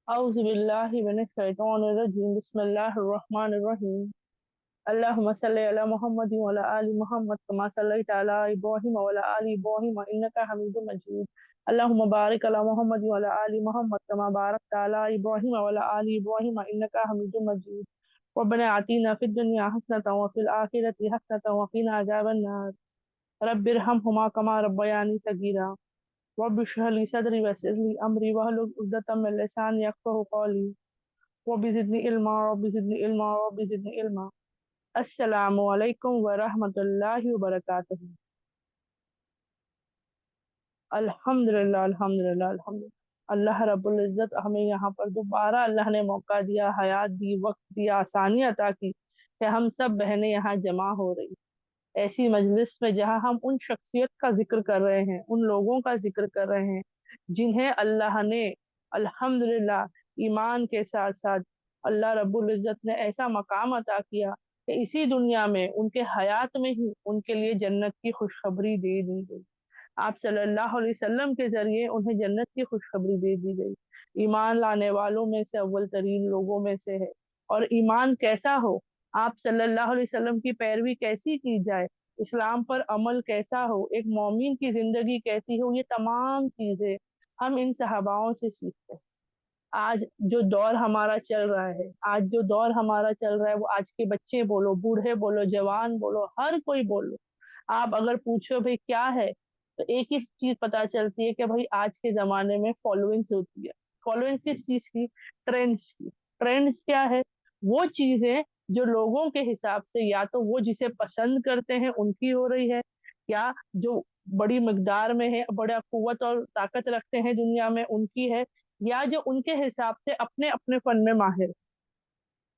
أعوذ بالله من الشيطان الرجيم بسم الله الرحمن الرحيم اللهم صل على محمد وعلى آل محمد كما صليت على إبراهيم وعلى آل إبراهيم إنك حميد مجيد اللهم بارك على محمد وعلى آل محمد كما باركت على إبراهيم وعلى آل إبراهيم إنك حميد مجيد ربنا آتنا في الدنيا حسنة وفي الآخرة حسنة وقنا عذاب النار رب ارحمهما كما ربياني صغيرا رب اشرح لي صدري ويسر لي أمري واحلل عقدة من لساني يفقهوا قولي رب زدني علما رب زدني علما رب زدنی علما السلام علیکم ورحمۃ اللہ وبرکاتہ۔ الحمدللہ اللہ رب العزت ہمیں یہاں پر دوبارہ اللہ نے موقع دیا، حیات دی، وقت دیا، آسانی عطا کی کہ ہم سب بہنیں یہاں جمع ہو رہی ایسی مجلس میں جہاں ہم ان شخصیت کا ذکر کر رہے ہیں، ان لوگوں کا ذکر کر رہے ہیں جنہیں اللہ نے الحمدللہ ایمان کے ساتھ ساتھ اللہ رب العزت نے ایسا مقام عطا کیا کہ اسی دنیا میں ان کے حیات میں ہی ان کے لیے جنت کی خوشخبری دے دی گئی۔ آپ صلی اللہ علیہ وسلم کے ذریعے انہیں جنت کی خوشخبری دے دی گئی۔ ایمان لانے والوں میں سے اول ترین لوگوں میں سے ہے، اور ایمان کیسا ہو، آپ صلی اللہ علیہ وسلم کی پیروی کیسی کی جائے، اسلام پر عمل کیسا ہو، ایک مومن کی زندگی کیسی ہو، یہ تمام چیزیں ہم ان صحاباؤں سے سیکھتے ہیں۔ آج جو دور ہمارا چل رہا ہے، آج جو دور ہمارا چل رہا ہے، وہ آج کے بچے بولو، بوڑھے بولو، جوان بولو، ہر کوئی بولو، آپ اگر پوچھو بھائی کیا ہے تو ایک ہی چیز پتا چلتی ہے کہ بھائی آج کے زمانے میں فالوئنگ ہوتی ہے۔ فالوئنگ کس چیز کی؟ ٹرینڈس کی۔ ٹرینڈس کیا ہے؟ وہ چیزیں جو لوگوں کے حساب سے یا تو وہ جسے پسند کرتے ہیں ان کی ہو رہی ہے، یا جو بڑی مقدار میں ہے، بڑا قوت اور طاقت رکھتے ہیں دنیا میں ان کی ہے، یا جو ان کے حساب سے اپنے اپنے فن میں ماہر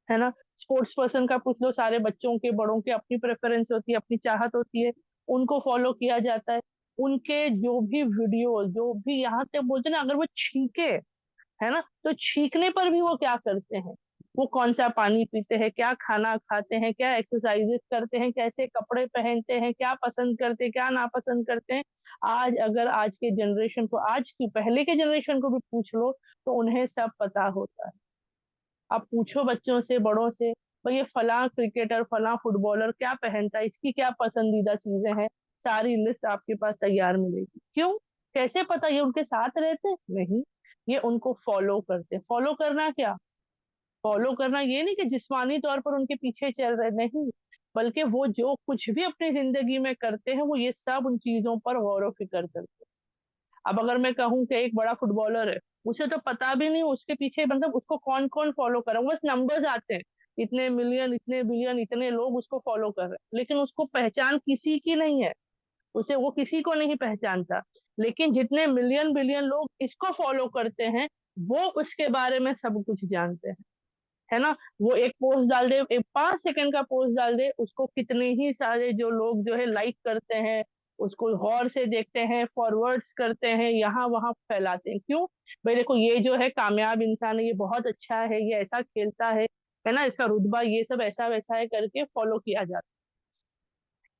ہے نا۔ اسپورٹس پرسن کا پوچھ لو، سارے بچوں کے بڑوں کے اپنی پریفرنس ہوتی ہے، اپنی چاہت ہوتی ہے، ان کو فالو کیا جاتا ہے۔ ان کے جو بھی ویڈیو، جو بھی یہاں سے بولتے ہیں نا، اگر وہ چھینکے ہے نا تو چھینکنے پر بھی وہ کیا کرتے ہیں، وہ کون سا پانی پیتے ہیں، کیا کھانا کھاتے ہیں، کیا ایکسرسائز کرتے ہیں، کیسے کپڑے پہنتے ہیں، کیا پسند کرتے ہیں، کیا ناپسند کرتے ہیں۔ آج اگر آج کے جنریشن کو، آج کی پہلے کے جنریشن کو بھی پوچھ لو تو انہیں سب پتا ہوتا ہے۔ اب پوچھو بچوں سے، بڑوں سے، بھئی یہ فلاں کرکٹر، فلاں فٹ بالر کیا پہنتا ہے، اس کی کیا پسندیدہ چیزیں ہیں، ساری لسٹ آپ کے پاس تیار ملے گی۔ کیوں؟ کیسے پتا؟ یہ ان کے ساتھ رہتے نہیں، یہ ان کو فالو کرتے۔ فالو کرنا کیا؟ فالو کرنا یہ نہیں کہ جسمانی طور پر ان کے پیچھے چل رہے، نہیں، بلکہ وہ جو کچھ بھی اپنی زندگی میں کرتے ہیں وہ یہ سب ان چیزوں پر غور و فکر کرتے ہیں۔ اب اگر میں کہوں کہ ایک بڑا فٹ بالر ہے، اسے تو پتا بھی نہیں اس کے پیچھے مطلب اس کو کون کون فالو کر رہا ہے، بس نمبرز آتے ہیں، اتنے ملین، اتنے بلین، اتنے لوگ اس کو فالو کر رہے ہیں، لیکن اس کو پہچان کسی کی نہیں ہے، اسے وہ کسی کو نہیں پہچانتا۔ لیکن جتنے ملین بلین لوگ اس کو فالو کرتے ہیں وہ اس کے بارے میں سب کچھ جانتے ہیں، ہے نا۔ وہ ایک پوسٹ ڈال دے، ایک 5 سیکنڈ کا پوسٹ ڈال دے، اس کو کتنے ہی سارے جو لوگ جو ہے لائک کرتے ہیں، اس کو غور سے دیکھتے ہیں، فارورڈز کرتے ہیں، یہاں وہاں پھیلاتے ہیں۔ کیوں؟ بھائی دیکھو یہ جو ہے کامیاب انسان ہے، یہ بہت اچھا ہے، یہ ایسا کھیلتا ہے نا، اس کا رتبہ یہ سب ایسا ویسا ہے کر کے فالو کیا جاتا ہے۔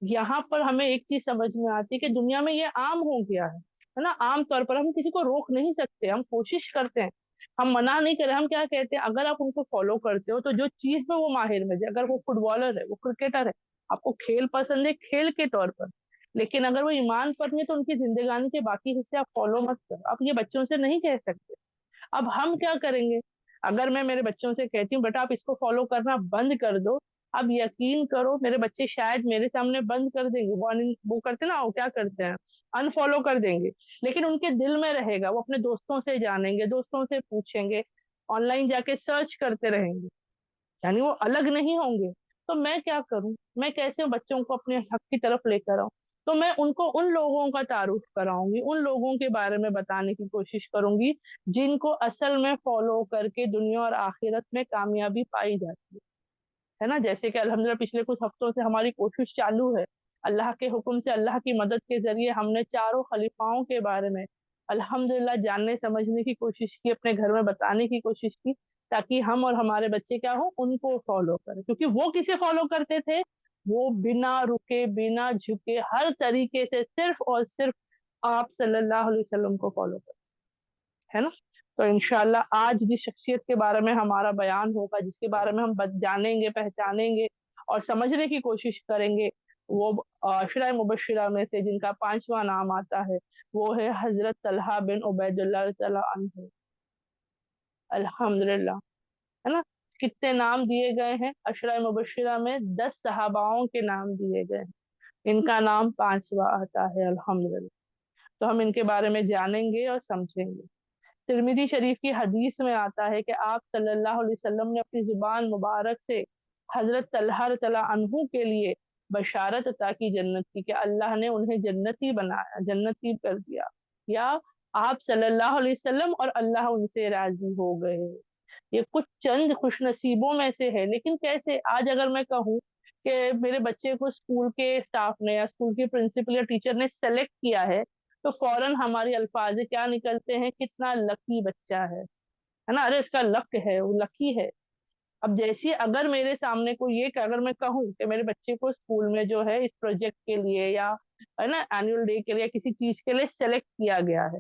یہاں پر ہمیں ایک چیز سمجھ میں آتی ہے کہ دنیا میں یہ عام ہو گیا ہے نا، عام طور پر ہم کسی کو روک نہیں سکتے، ہم کوشش کرتے ہیں، ہم منع نہیں کریں، ہم کیا کہتے ہیں، اگر آپ ان کو فالو کرتے ہو تو جو چیز میں وہ ماہر ہے، اگر وہ فٹ بالر ہے، وہ کرکٹر ہے، آپ کو کھیل پسند ہے کھیل کے طور پر، لیکن اگر وہ ایمان پر نہیں تو ان کی زندگانی کے باقی حصے آپ فالو مت کرو، آپ یہ بچوں سے نہیں کہہ سکتے۔ اب ہم کیا کریں گے؟ اگر میں میرے بچوں سے کہتی ہوں بیٹا آپ اس کو فالو کرنا بند کر دو، اب یقین کرو میرے بچے شاید میرے سامنے بند کر دیں گے، وہ کرتے نا، وہ کیا کرتے ہیں، انفالو کر دیں گے، لیکن ان کے دل میں رہے گا، وہ اپنے دوستوں سے جانیں گے، دوستوں سے پوچھیں گے، آن لائن جا کے سرچ کرتے رہیں گے، یعنی وہ الگ نہیں ہوں گے۔ تو میں کیا کروں؟ میں کیسے بچوں کو اپنے حق کی طرف لے کر آؤں؟ تو میں ان کو ان لوگوں کا تعارف کراؤں گی، ان لوگوں کے بارے میں بتانے کی کوشش کروں گی جن کو اصل میں فالو کر کے دنیا اور آخرت میں کامیابی پائی جاتی ہے نا۔ جیسے کہ الحمدللہ پچھلے کچھ ہفتوں سے ہماری کوشش چالو ہے، اللہ کے حکم سے، اللہ کی مدد کے ذریعے ہم نے چاروں خلیفاؤں کے بارے میں الحمدللہ جاننے سمجھنے کی کوشش کی، اپنے گھر میں بتانے کی کوشش کی، تاکہ ہم اور ہمارے بچے کیا ہوں، ان کو فالو کریں، کیونکہ وہ کسے فالو کرتے تھے؟ وہ بنا رکے، بنا جھکے، ہر طریقے سے صرف اور صرف آپ صلی اللہ علیہ وسلم کو فالو کرتے، ہے نا۔ تو इंशाल्लाह आज जिस शख्सियत के बारे में हमारा बयान होगा, जिसके बारे में हम जानेंगे, पहचानेंगे और समझने की कोशिश करेंगे, वो अशरा मुबशरा में से जिनका 5वां नाम आता है, वो है हजरत तलहा बिन उबैदुल्लाह तआला अन्हु। अल्हम्दुलिल्लाह, है ना। कितने नाम दिए गए हैं अशरा मुबशरा में? 10 सहाबाओं के नाम दिए गए हैं, इनका नाम 5वां आता है, अल्हम्दुलिल्लाह। तो हम इनके बारे में जानेंगे और समझेंगे। तिरमिजी शरीफ की हदीस में आता है कि आप सल्लल्लाहु अलैहि वसल्लम ने अपनी जुबान मुबारक से हजरत तलहा तआला अन्हु के लिए बशारत अता की जन्नत की, कि अल्लाह ने उन्हें जन्नती बनाया, जन्नती कर दिया, या आप सल्लल्लाहु अलैहि वसल्लम और अल्लाह उनसे राजी हो गए। ये कुछ चंद खुश नसीबों में से है। लेकिन कैसे, आज अगर मैं कहूँ कि मेरे बच्चे को स्कूल के स्टाफ ने या स्कूल के प्रिंसिपल या टीचर ने सेलेक्ट किया है, तो फौरन हमारी अल्फाज क्या निकलते हैं, कितना लकी बच्चा है ना, अरे इसका लक है, वो लकी है। अब जैसे अगर मेरे सामने कोई ये, अगर मैं कहूँ कि मेरे बच्चे को स्कूल में जो है इस प्रोजेक्ट के लिए या है ना एनुअल डे के लिए किसी चीज के लिए सेलेक्ट किया गया है,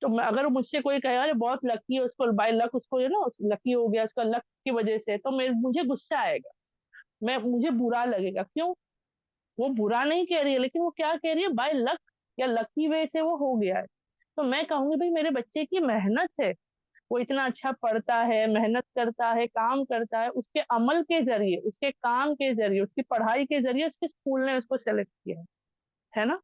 तो मैं, अगर मुझसे कोई कहे अरे बहुत लकी है, उसको बाय लक उसको ना लकी हो गया, उसका लक की वजह से, तो मुझे गुस्सा आएगा, मुझे बुरा लगेगा। क्यों? वो बुरा नहीं कह रही है, लेकिन वो क्या कह रही है, बाय लक या लकी वे से वो हो गया है। तो मैं कहूंगी भाई मेरे बच्चे की मेहनत है, वो इतना अच्छा पढ़ता है, मेहनत करता है, काम करता है, उसके अमल के जरिए, उसके काम के जरिए, उसकी पढ़ाई के जरिए उसके स्कूल ने उसको सेलेक्ट किया है ना।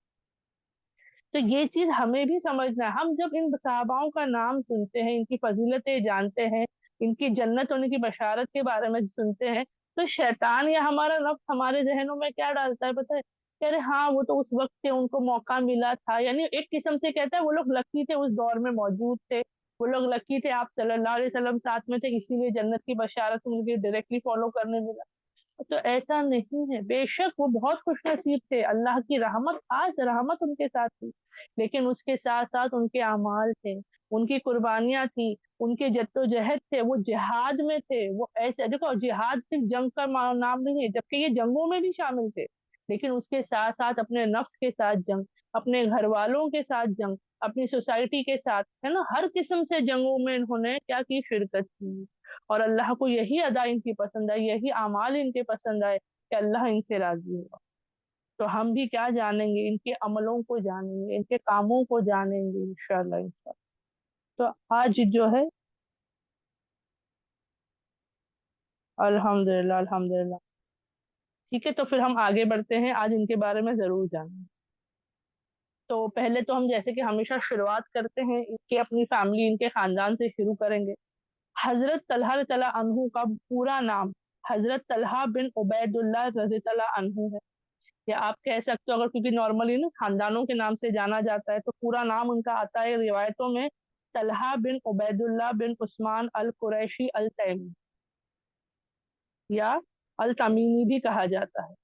तो ये चीज हमें भी समझना है। हम जब इन सहाबाओं का नाम सुनते हैं, इनकी फजीलतें जानते हैं, इनकी जन्नत होने की बशारत के बारे में सुनते हैं, तो शैतान या हमारा नफ्स हमारे जहनों में क्या डालता है पता है, कि अरे हाँ वो तो उस वक्त से उनको मौका मिला था, यानी एक किस्म से कहता है वो लोग लकी थे, उस दौर में मौजूद थे, वो लोग लकी थे, आप सल्लल्लाहु अलैहि वसल्लम साथ में थे, इसीलिए जन्नत की बशारत उनकी डायरेक्टली फॉलो करने मिला। तो ऐसा नहीं है, बेशक वो बहुत खुश नसीब थे, अल्लाह की रहमत, आज रहमत उनके साथ थी, लेकिन उसके साथ साथ उनके अमाल थे, उनकी कुर्बानियां थी, उनके जद्दोजहद थे, वो जिहाद में थे। वो ऐसे देखो, जिहाद सिर्फ जंग का नाम नहीं है, जबकि ये जंगों में भी शामिल थे, लेकिन उसके साथ साथ अपने नफ्स के साथ जंग, अपने घर वालों के साथ जंग, अपनी सोसाइटी के साथ, है ना, हर किस्म से जंगों में इन्होंने क्या की, शिरकत की। और अल्लाह को यही अदा इनकी पसंद आई, यही अमाल इनके पसंद आए कि अल्लाह इनसे राजी हुआ। तो हम भी क्या जानेंगे, इनके अमलों को जानेंगे, इनके कामों को जानेंगे इंशाल्लाह इंशाल्लाह। तो आज जो है, अल्हम्दुलिल्लाह अल्हम्दुलिल्लाह। ठीक है, तो फिर हम आगे बढ़ते हैं, आज इनके बारे में जरूर जानेंगे। तो पहले तो हम जैसे कि हमेशा शुरुआत करते हैं, इनके अपनी फैमिली, इनके खानदान से शुरू करेंगे। हजरत तलहा तला अनहु का पूरा नाम हजरत तलहा बिन उबैदुल्लाह रज़ी तला अनहु है, या आप कह सकते हो, अगर क्योंकि नॉर्मली ना खानदानों के नाम से जाना जाता है, तो पूरा नाम उनका आता है रिवायतों में तलहा बिन उबैदुल्लाह बिन उस्मान अल कुरैशी अल तैमी, या अल तमीनी भी कहा जाता है।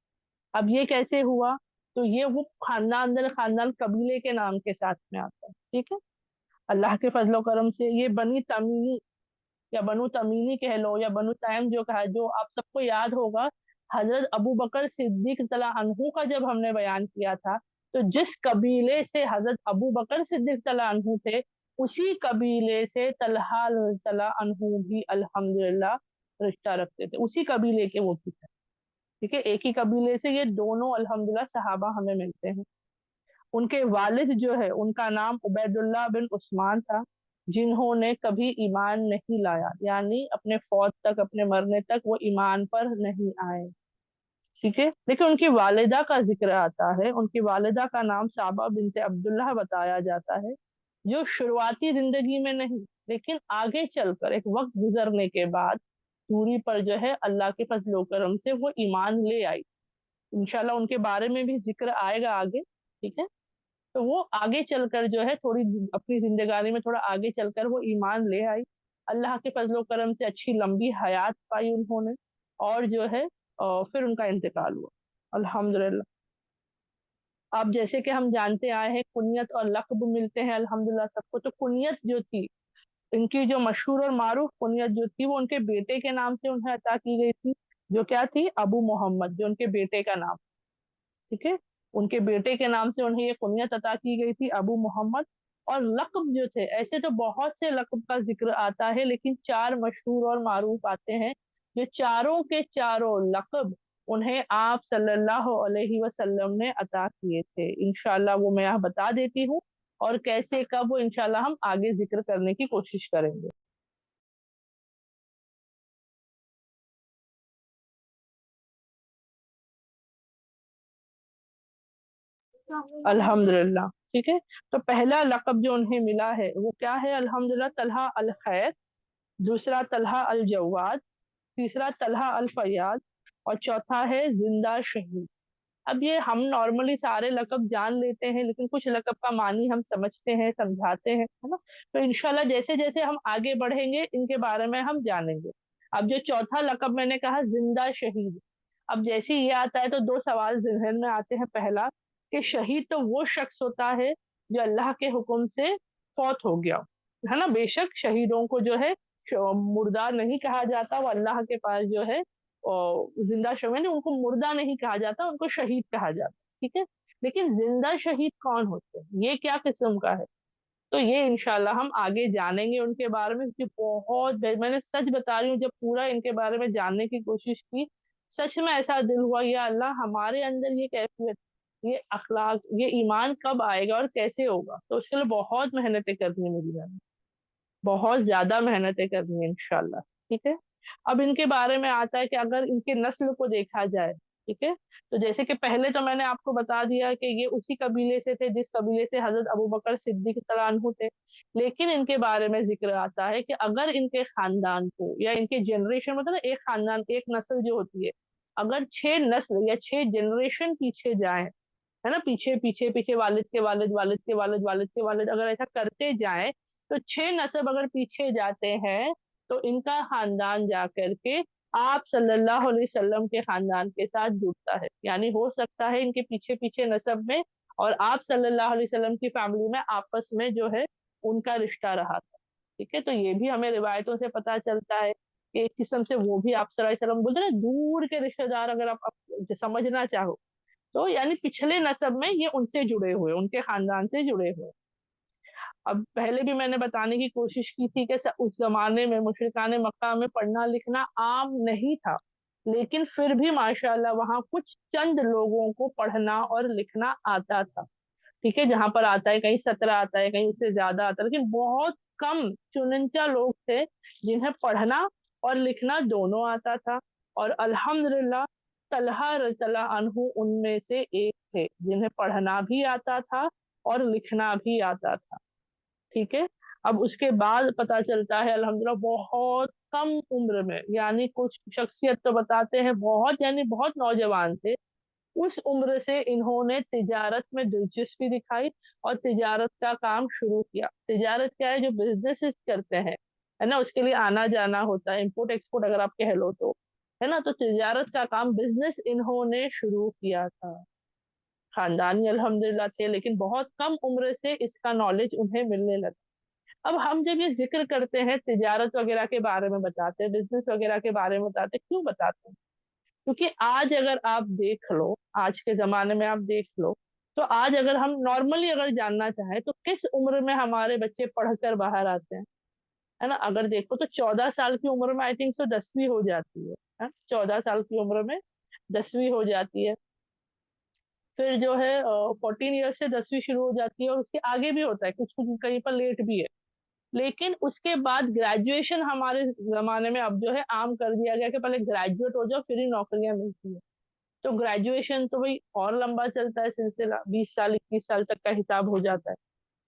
अब ये कैसे हुआ? तो ये वो खानदान दर खानदान कबीले के नाम के साथ में आता है, ठीक है। अल्लाह के फजलो करम से ये बनी तमीनी या बनु तमीनी कह लो, या बनु तैम जो कहा, जो आप सबको याद होगा, हजरत अबू बकर सिद्दीक तला अनहु का जब हमने बयान किया था, तो जिस कबीले से हजरत अबू बकर सिद्दीक तला अनहु थे, उसी कबीले से तलहा तला अनहु भी अल्हम्दुलिल्लाह रिश्ता रखते थे, उसी कबीले के वो भी थे। ठीक है, एक ही कबीले से ये दोनों अल्हम्दुलिल्लाह सहाबा हमें मिलते हैं। उनके वालिद जो है, उनका नाम उबैदुल्लाह बिन उस्मान था, जिन्होंने कभी ईमान नहीं लाया, यानी अपने फौत तक, अपने मरने तक वो ईमान पर नहीं आए। ठीक है, लेकिन उनकी वालिदा का जिक्र आता है, उनकी वालिदा का नाम साबा बिनते अब्दुल्लाह बताया जाता है, जो शुरुआती जिंदगी में नहीं, लेकिन आगे चलकर एक वक्त गुजरने के बाद दूरी पर जो है अल्लाह के फजलो करम से वो ईमान ले आई। इंशाल्लाह उनके बारे में भी जिक्र आएगा आगे। ठीक है, तो वो आगे चलकर जो है थोड़ी अपनी जिंदगानी में थोड़ा आगे चलकर वो ईमान ले आई, अल्लाह के फजलो करम से अच्छी लंबी हयात पाई उन्होंने, और जो है फिर उनका इंतकाल हुआ, अल्हम्दुलिल्लाह। अब जैसे कि हम जानते आए हैं, कुनियत और लक़ब मिलते हैं अल्हम्दुलिल्लाह सबको। तो कुनियत जो थी, इनकी जो मशहूर और मारूफ कुनियत जो थी, वो उनके बेटे के नाम से उन्हें अता की गई थी, जो क्या थी, अबू मोहम्मद, जो उनके बेटे का नाम। ठीक है, उनके बेटे के नाम से उन्हें ये कुनियत अता की गई थी, अबू मोहम्मद। اور लक़ब जो थे, ऐसे तो बहुत से लक़ब का जिक्र आता है, लेकिन 4 मशहूर और मारूफ आते हैं, जो चारों के चारों लक़ब उन्हें आप सल्लल्लाहु अलैहि वसल्लम ने अता किए थे। इंशाल्लाह वो मैं यहाँ बता देती हूँ, और कैसे कब वो इंशाल्लाह हम आगे जिक्र करने की कोशिश करेंगे। अल्हम्दुलिल्लाह। ठीक है, तो पहला लक़ब जो उन्हें मिला है वो क्या है? अल्हम्दुलिल्लाह, तलहा अल खैर। दूसरा तलहा अल जवाद। तीसरा तलहा अल फयाद। और चौथा है जिंदा शहीद। अब ये हम नॉर्मली सारे लक़ब जान लेते हैं, लेकिन कुछ लक़ब का मानी हम समझते हैं, समझाते हैं, है ना? तो इंशाल्लाह जैसे जैसे हम आगे बढ़ेंगे इनके बारे में हम जानेंगे। अब जो चौथा लक़ब मैंने कहा जिंदा शहीद, अब जैसे ही ये आता है तो दो सवाल ज़हन में आते हैं। पहला, कि शहीद तो वो शख्स होता है जो अल्लाह के हुक्म से फौत हो गया, है ना? बेशक शहीदों को जो है मुर्दा नहीं कहा जाता, वो अल्लाह के पास जो है जिंदा शव उनको मुर्दा नहीं कहा जाता, उनको शहीद कहा जाता। ठीक है, लेकिन जिंदा शहीद कौन होते हैं, ये क्या किस्म का है? तो ये इंशाल्लाह हम आगे जानेंगे उनके बारे में, क्योंकि मैंने सच बता रही हूँ, जब पूरा इनके बारे में जानने की कोशिश की, सच में ऐसा दिल हुआ, या अल्लाह हमारे अंदर ये कैफियत, ये अखलाक, ये ईमान कब आएगा और कैसे होगा? तो उसके लिए बहुत मेहनतें करनी है मुझे, बहुत ज्यादा मेहनतें करनी है इंशाल्लाह। ठीक है, अब इनके बारे में आता है कि अगर इनके नस्ल को देखा जाए, ठीक है, तो जैसे कि पहले तो मैंने आपको बता दिया कि ये उसी कबीले से थे जिस कबीले से हजरत अबू बकर सिद्दीक तआला अन्हु थे। लेकिन इनके बारे में जिक्र आता है कि अगर इनके खानदान को या इनके जनरेशन, मतलब ना, एक खानदान, एक नस्ल जो होती है, अगर 6 नस्ल या 6 जनरेशन पीछे जाए, है ना, पीछे पीछे पीछे, वालिद के वालिद, वालिद के वालिद, वालिद के वालिद, अगर ऐसा करते जाए, तो 6 नस्ब अगर पीछे जाते हैं, तो इनका खानदान जा करके आप सल्लल्लाहु अलैहि वसल्लम के खानदान के साथ जुड़ता है। यानी हो सकता है इनके पीछे पीछे नस्ब में और आप सल्लल्लाहु अलैहि वसल्लम की फैमिली में आपस में जो है उनका रिश्ता रहा था। ठीक है, तो ये भी हमें रिवायतों से पता चलता है कि एक किस्म से वो भी आप सल्लल्लाहु अलैहि वसल्लम बोलते हैं ना, दूर के रिश्तेदार, अगर आप समझना चाहो तो, यानी पिछले नस्ब में ये उनसे जुड़े हुए, उनके खानदान से जुड़े हुए। अब पहले भी मैंने बताने की कोशिश की थी कि उस जमाने में मुशरिकाने मक्का में पढ़ना लिखना आम नहीं था, लेकिन फिर भी माशाल्लाह वहाँ कुछ चंद लोगों को पढ़ना और लिखना आता था। ठीक है, जहाँ पर आता है कहीं 17 आता है, कहीं उससे ज्यादा आता है, लेकिन बहुत कम चुनिंदा लोग थे जिन्हें पढ़ना और लिखना दोनों आता था। और अल्हम्दुलिल्लाह, तलहा रज़ियल्लाहु अन्हु उनमें से एक थे जिन्हें पढ़ना भी आता था और लिखना भी आता था। ठीक है, अब उसके बाद पता चलता है अल्हम्दुलिल्लाह बहुत कम उम्र में, यानी कुछ शख्सियत तो बताते हैं बहुत, यानी बहुत नौजवान थे, उस उम्र से इन्होंने तिजारत में दिलचस्पी दिखाई और तिजारत का काम शुरू किया। तिजारत क्या है? जो बिजनेस करते हैं, है ना, उसके लिए आना जाना होता है, इम्पोर्ट एक्सपोर्ट अगर आप कह लो तो, है ना, तो तिजारत का काम, बिजनेस इन्होंने शुरू किया था। खानदानी अल्हम्दुलिल्लाह थे, लेकिन बहुत कम उम्र से इसका नॉलेज उन्हें मिलने लगा। अब हम जब ये जिक्र करते हैं, तिजारत वगैरह के बारे में बताते हैं, बिजनेस वगैरह के बारे में बताते हैं, क्यों बताते हैं? क्योंकि आज अगर आप देख लो, आज के जमाने में आप देख लो, तो आज अगर हम नॉर्मली अगर जानना चाहें तो किस उम्र में हमारे बच्चे पढ़कर बाहर आते हैं, है ना? अगर देखो तो 14 साल की उम्र में आई थिंक सो 10वीं हो जाती है, 14 साल की उम्र में 10वीं हो जाती है। फिर जो है 14 ईयर से 10वीं शुरू हो जाती है, और उसके आगे भी होता है, कुछ कुछ कहीं पर लेट भी है। लेकिन उसके बाद ग्रेजुएशन हमारे जमाने में अब जो है आम कर दिया गया कि पहले ग्रेजुएट हो जाओ फिर ही नौकरियां मिलती है। तो ग्रेजुएशन तो भाई और लंबा चलता है सिलसिला, 20 साल 21 साल तक का हिसाब हो जाता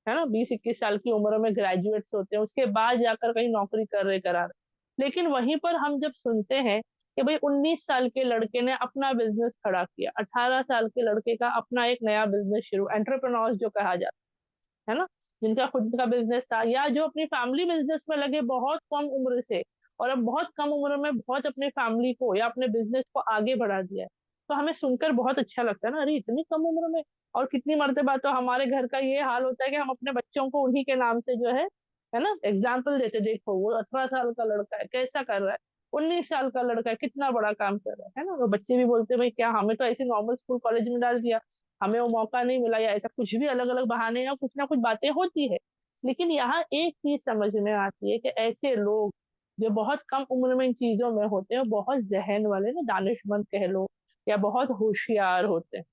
है ना? 20 21 साल की उम्र में ग्रेजुएट्स होते हैं, उसके बाद जाकर कहीं नौकरी कर रहे करा रहे। लेकिन वहीं पर हम जब सुनते हैं कि भाई 19 साल के लड़के ने अपना बिजनेस खड़ा किया, 18 साल के लड़के का अपना एक नया बिजनेस शुरू, एंटरप्रेन्योर्स जो कहा जाता है ना, जिनका खुद का बिजनेस था, या जो अपनी फैमिली बिजनेस में लगे बहुत कम उम्र से, और अब बहुत कम उम्र में बहुत अपने फैमिली को या अपने बिजनेस को आगे बढ़ा दिया है। तो हमें सुनकर बहुत अच्छा लगता है ना, अरे इतनी कम उम्र में। और कितनी मर्तबा तो हमारे घर का ये हाल होता है कि हम अपने बच्चों को उन्हीं के नाम से जो है ना, एग्जाम्पल देते, देखो वो 18 साल का लड़का है कैसा कर रहा है, 19 साल का लड़का है कितना बड़ा काम कर रहा है ना? तो बच्चे भी बोलते हैं भाई क्या, हमें तो ऐसे नॉर्मल स्कूल कॉलेज में डाल दिया, हमें वो मौका नहीं मिला, या ऐसा कुछ भी अलग अलग बहाने या कुछ ना कुछ बातें होती है। लेकिन यहाँ एक चीज समझ में आती है कि ऐसे लोग जो बहुत कम उम्र में इन चीजों में होते हैं, बहुत जहन वाले ना, दानिशमंद कह लो, या बहुत होशियार होते हैं।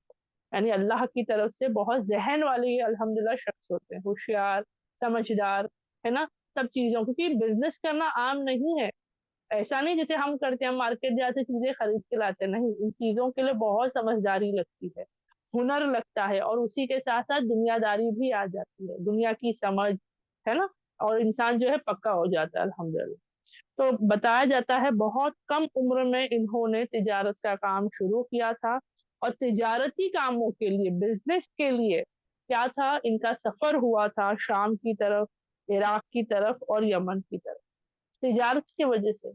यानी अल्लाह की तरफ से बहुत जहन वाले ये अल्हम्दुलिल्लाह शख्स होते हैं, होशियार, समझदार, है ना, सब चीजों, क्योंकि बिजनेस करना आम नहीं है। ऐसा नहीं जैसे हम करते हैं, हम मार्केट जाते चीजें खरीद के लाते, नहीं, इन चीजों के लिए बहुत समझदारी लगती है, हुनर लगता है, और उसी के साथ साथ दुनियादारी भी आ जाती है, दुनिया की समझ, है ना, और इंसान जो है पक्का हो जाता है अल्हम्दुलिल्लाह। तो बताया जाता है बहुत कम उम्र में इन्होंने तिजारत का काम शुरू किया था, और तिजारती कामों के लिए, बिजनेस के लिए क्या था, इनका सफर हुआ था शाम की तरफ, इराक की तरफ और यमन की तरफ। तिजारत की वजह से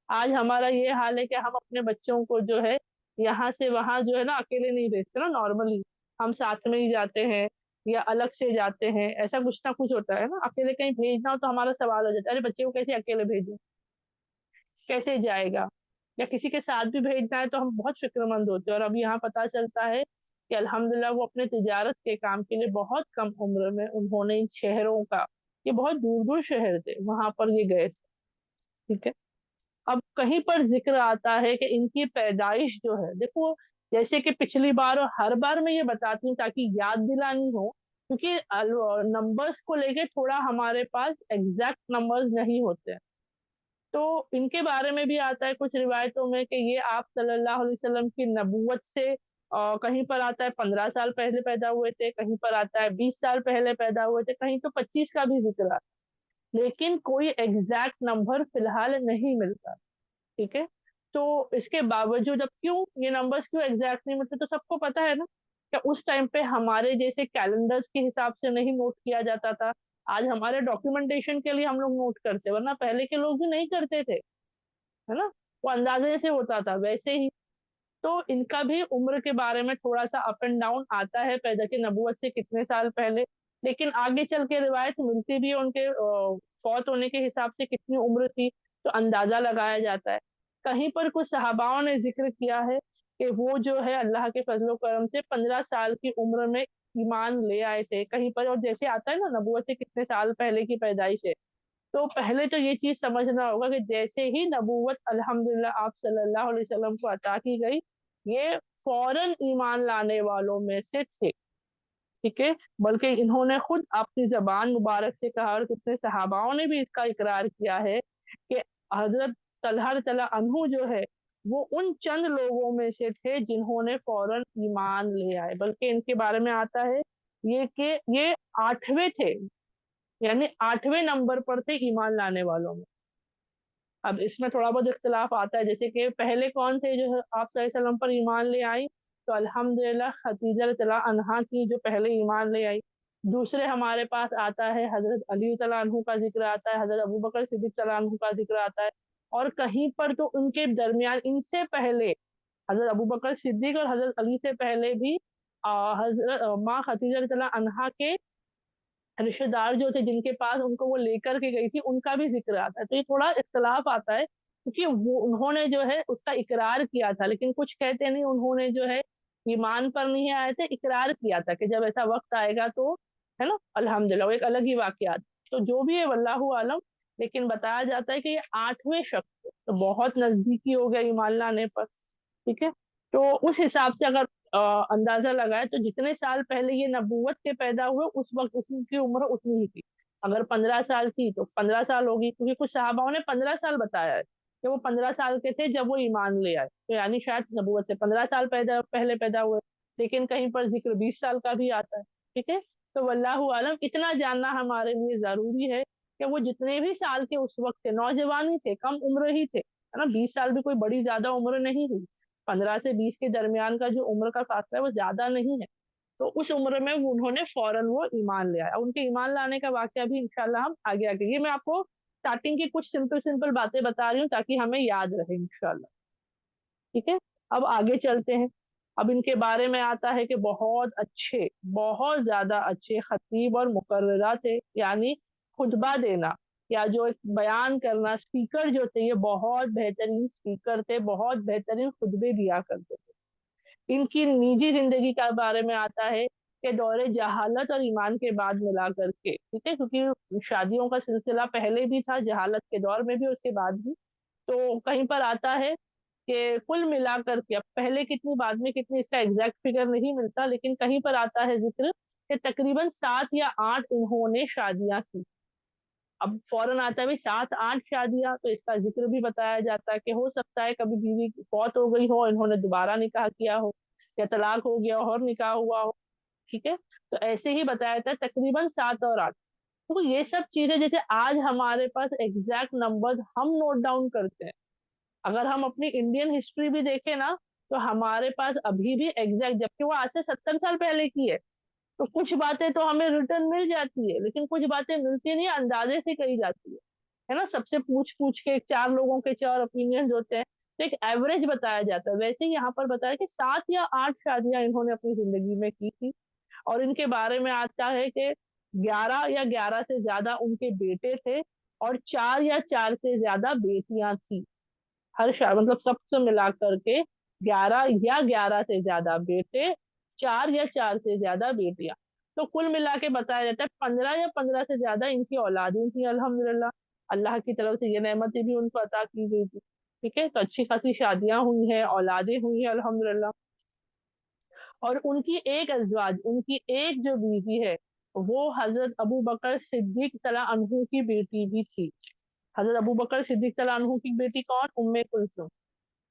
आज हमारा ये हाल है कि हम अपने बच्चों को जो है यहाँ से वहां जो है ना अकेले नहीं भेजते ना, नॉर्मली हम साथ में ही जाते हैं या अलग से जाते हैं, ऐसा कुछ ना कुछ होता है ना। अकेले कहीं भेजना हो तो हमारा सवाल हो जाता है, अरे बच्चे को कैसे अकेले भेजें, कैसे जाएगा, या किसी के साथ भी भेजना है तो हम बहुत फिक्रमंद होते हैं। और अब यहाँ पता चलता है कि अल्हम्दुलिल्लाह वो अपने तिजारत के काम के लिए बहुत कम उम्र में उन्होंने इन शहरों का, ये बहुत दूर दूर शहर थे, वहां पर ये गए थे। ठीक है। अब कहीं पर जिक्र आता है कि इनकी पैदाइश जो है, देखो, जैसे कि पिछली बार और हर बार मैं ये बताती हूँ ताकि याद दिलानी हो, क्योंकि नंबर्स को लेके थोड़ा हमारे पास एग्जैक्ट नंबर्स नहीं होते हैं। तो इनके बारे में भी आता है कुछ रिवायतों में कि ये आप सल्लल्लाहु अलैहि वसल्लम की नबूवत से कहीं पर आता है 15 साल पहले पैदा हुए थे, कहीं पर आता है 20 साल पहले पैदा हुए थे, कहीं तो 25 का भी जिक्र आता है, लेकिन कोई एग्जैक्ट नंबर फिलहाल नहीं मिलता। ठीक है। तो इसके बावजूद, अब क्यों ये नंबर्स क्यों एग्जैक्ट नहीं मिलते, तो सबको पता है ना कि उस टाइम पे हमारे जैसे कैलेंडर्स के हिसाब से नहीं नोट किया जाता था। आज हमारे डॉक्यूमेंटेशन के लिए हम लोग नोट करते, वरना पहले के लोग भी नहीं करते थे, है ना, वो अंदाजे से होता था वैसे ही। तो इनका भी उम्र के बारे में थोड़ा सा अप एंड डाउन आता है, पैदा की नबूवत से कितने साल पहले, लेकिन आगे चल के रिवायत मिलती भी है उनके फौत होने के हिसाब से कितनी उम्र थी, तो अंदाजा लगाया जाता है। कहीं पर कुछ सहाबाओं ने जिक्र किया है कि वो जो है अल्लाह के फजलो करम से 15 साल की उम्र में ईमान ले आए थे कहीं पर, और जैसे आता है ना नबूवत से कितने साल पहले की पैदाइश है। तो पहले तो ये चीज समझना होगा कि जैसे ही नबूवत अल्हम्दुलिल्लाह आप सल्लल्लाहु अलैहि वसल्लम को अता की गई, ये फौरन ईमान लाने वालों में से थे। ठीक है। बल्कि इन्होंने खुद अपनी जबान मुबारक से कहा, और कितने सहाबाओं ने भी इसका इकरार किया है कि हजरत तलहा तला अनहु जो है वो उन चंद लोगों में से थे जिन्होंने फौरन ईमान ले आए। बल्कि इनके बारे में आता है ये कि ये आठवें थे, यानी आठवें नंबर पर थे ईमान लाने वालों में। अब इसमें थोड़ा बहुत इख्तिलाफ आता है, जैसे कि पहले कौन थे जो है आप सल्लल्लाहु अलैहि वसल्लम पर ईमान ले आई, तो अल्हम्दुलिल्लाह खदीजा रज़ियल्लाहु अन्हा की जो पहले ईमान ले आई। दूसरे हमारे पास आता है हजरत अली तआला अन्हु का जिक्र आता है, हजरत अबू बकर सिद्दीक तआला अन्हु का जिक्र आता है। और कहीं पर तो उनके दरमियान इनसे पहले हजरत अबू बकर सिद्दीक और हजरत अली से पहले भी हजरत माँ खदीजा रज़ियल्लाहु अन्हा के रिश्तेदार जो थे जिनके पास उनको वो लेकर के गई थी, उनका भी जिक्र आता है। तो ये थोड़ा इख्तलाफ आता है, क्योंकि वो उन्होंने जो है उसका इकरार किया था, लेकिन कुछ कहते नहीं उन्होंने जो है ईमान पर नहीं आए थे, इकरार किया था कि जब ऐसा वक्त आएगा तो, है ना, अल्हम्दुलिल्लाह, वो एक अलग ही वाकयात। तो जो भी है वल्लाहु आलम, लेकिन बताया जाता है कि ये आठवें शख्स थे, तो बहुत नजदीकी हो गया ईमान लाने पर। ठीक है। तो उस हिसाब से अगर अंदाजा लगाए तो जितने साल पहले ये नबूवत के पैदा हुए उस वक्त उसकी उम्र उतनी ही थी। अगर 15 साल थी तो 15 साल होगी, क्योंकि कुछ सहाबाओं ने 15 साल बताया है कि वो 15 साल के थे जब वो ईमान ले आए, तो यानी शायद नबूवत से 15 साल पैदा पहले पैदा हुए। लेकिन कहीं पर जिक्र 20 साल का भी आता है। ठीक है। तो वल्लाहु आलम, इतना जानना हमारे लिए जरूरी है कि वो जितने भी साल के उस वक्त थे, नौजवान ही थे, कम उम्र ही थे, है ना, 20 साल भी कोई बड़ी ज्यादा उम्र नहीं हुई। 15 से 20 के दरमियान का जो उम्र का फासला है वो ज्यादा नहीं है। तो उस उम्र में उन्होंने फौरन वो ईमान ले आया। उनके ईमान लाने का वाकया भी इंशाल्लाह हम आगे आगे, ये मैं आपको स्टार्टिंग की कुछ सिंपल सिंपल बातें बता रही हूँ ताकि हमें याद रहे इंशाल्लाह। ठीक है। अब आगे चलते हैं। अब इनके बारे में आता है कि बहुत अच्छे, बहुत ज्यादा अच्छे खतीब और मुकर्ररा थे, यानी खुतबा देना या जो एक बयान करना, स्पीकर जो थे, ये बहुत बेहतरीन स्पीकर थे, बहुत बेहतरीन खुतबे दिया करते थे। इनकी निजी जिंदगी के बारे में आता है कि दौरे जहालत और ईमान के बाद मिला करके, ठीक है, क्योंकि शादियों का सिलसिला पहले भी था, जहालत के दौर में भी, उसके बाद भी। तो कहीं पर आता है कि कुल मिलाकर के, अब पहले कितनी बाद में कितनी इसका एग्जैक्ट फिगर नहीं मिलता, लेकिन कहीं पर आता है जिक्र कि तकरीबन 7 या 8 इन्होंने शादियां की। अब फौरन आता है भाई 7 8 शादियां, तो इसका जिक्र भी बताया जाता है कि हो सकता है कभी बीवी फौत हो गई हो, इन्होंने दोबारा निकाह किया हो, या तलाक हो गया हो और निकाह हुआ हो, ठीक है। तो ऐसे ही बताया जाता है तकरीबन 7 और 8। तो ये सब चीजें जैसे आज हमारे पास एग्जैक्ट नंबर हम नोट डाउन करते हैं, अगर हम अपनी इंडियन हिस्ट्री भी देखें ना, तो हमारे पास अभी भी एग्जैक्ट, जबकि वो आज से 70 साल पहले की है, तो कुछ बातें तो हमें रिटर्न मिल जाती है, लेकिन कुछ बातें मिलती नहीं, अंदाजे से कही जाती है ना। सबसे पूछ पूछ के 4 लोगों के 4 ओपिनियन होते हैं, तो एक एवरेज बताया जाता है। वैसे ही यहाँ पर बताया कि 7 या 8 शादियां इन्होंने अपनी जिंदगी में की थी। और इनके बारे में आता है कि 11 या 11 से ज्यादा उनके बेटे थे, और 4 या 4 से ज्यादा बेटियां थी। मतलब सबसे मिला करके 11 या 11 से ज्यादा बेटे, 4 या 4 से ज्यादा बेटियां। तो कुल मिला के बताया जाता है 15 या 15 से ज्यादा इनकी औलादें थी, अल्हम्दुलिल्लाह। अल्लाह की तरफ से ये नेमतें भी उनको अता की गई थी, ठीक है। तो अच्छी खासी शादियां हुई हैं, औलादें हुई हैं, अल्हम्दुलिल्लाह। और उनकी एक अजवाज, उनकी एक जो बीवी है, वो हजरत अबू बकर सिद्दीक तला अनहु की बेटी भी थी। हजरत अबू बकर सिद्दीक तला अनहु की बेटी कौन? उम्मे कुलसुम,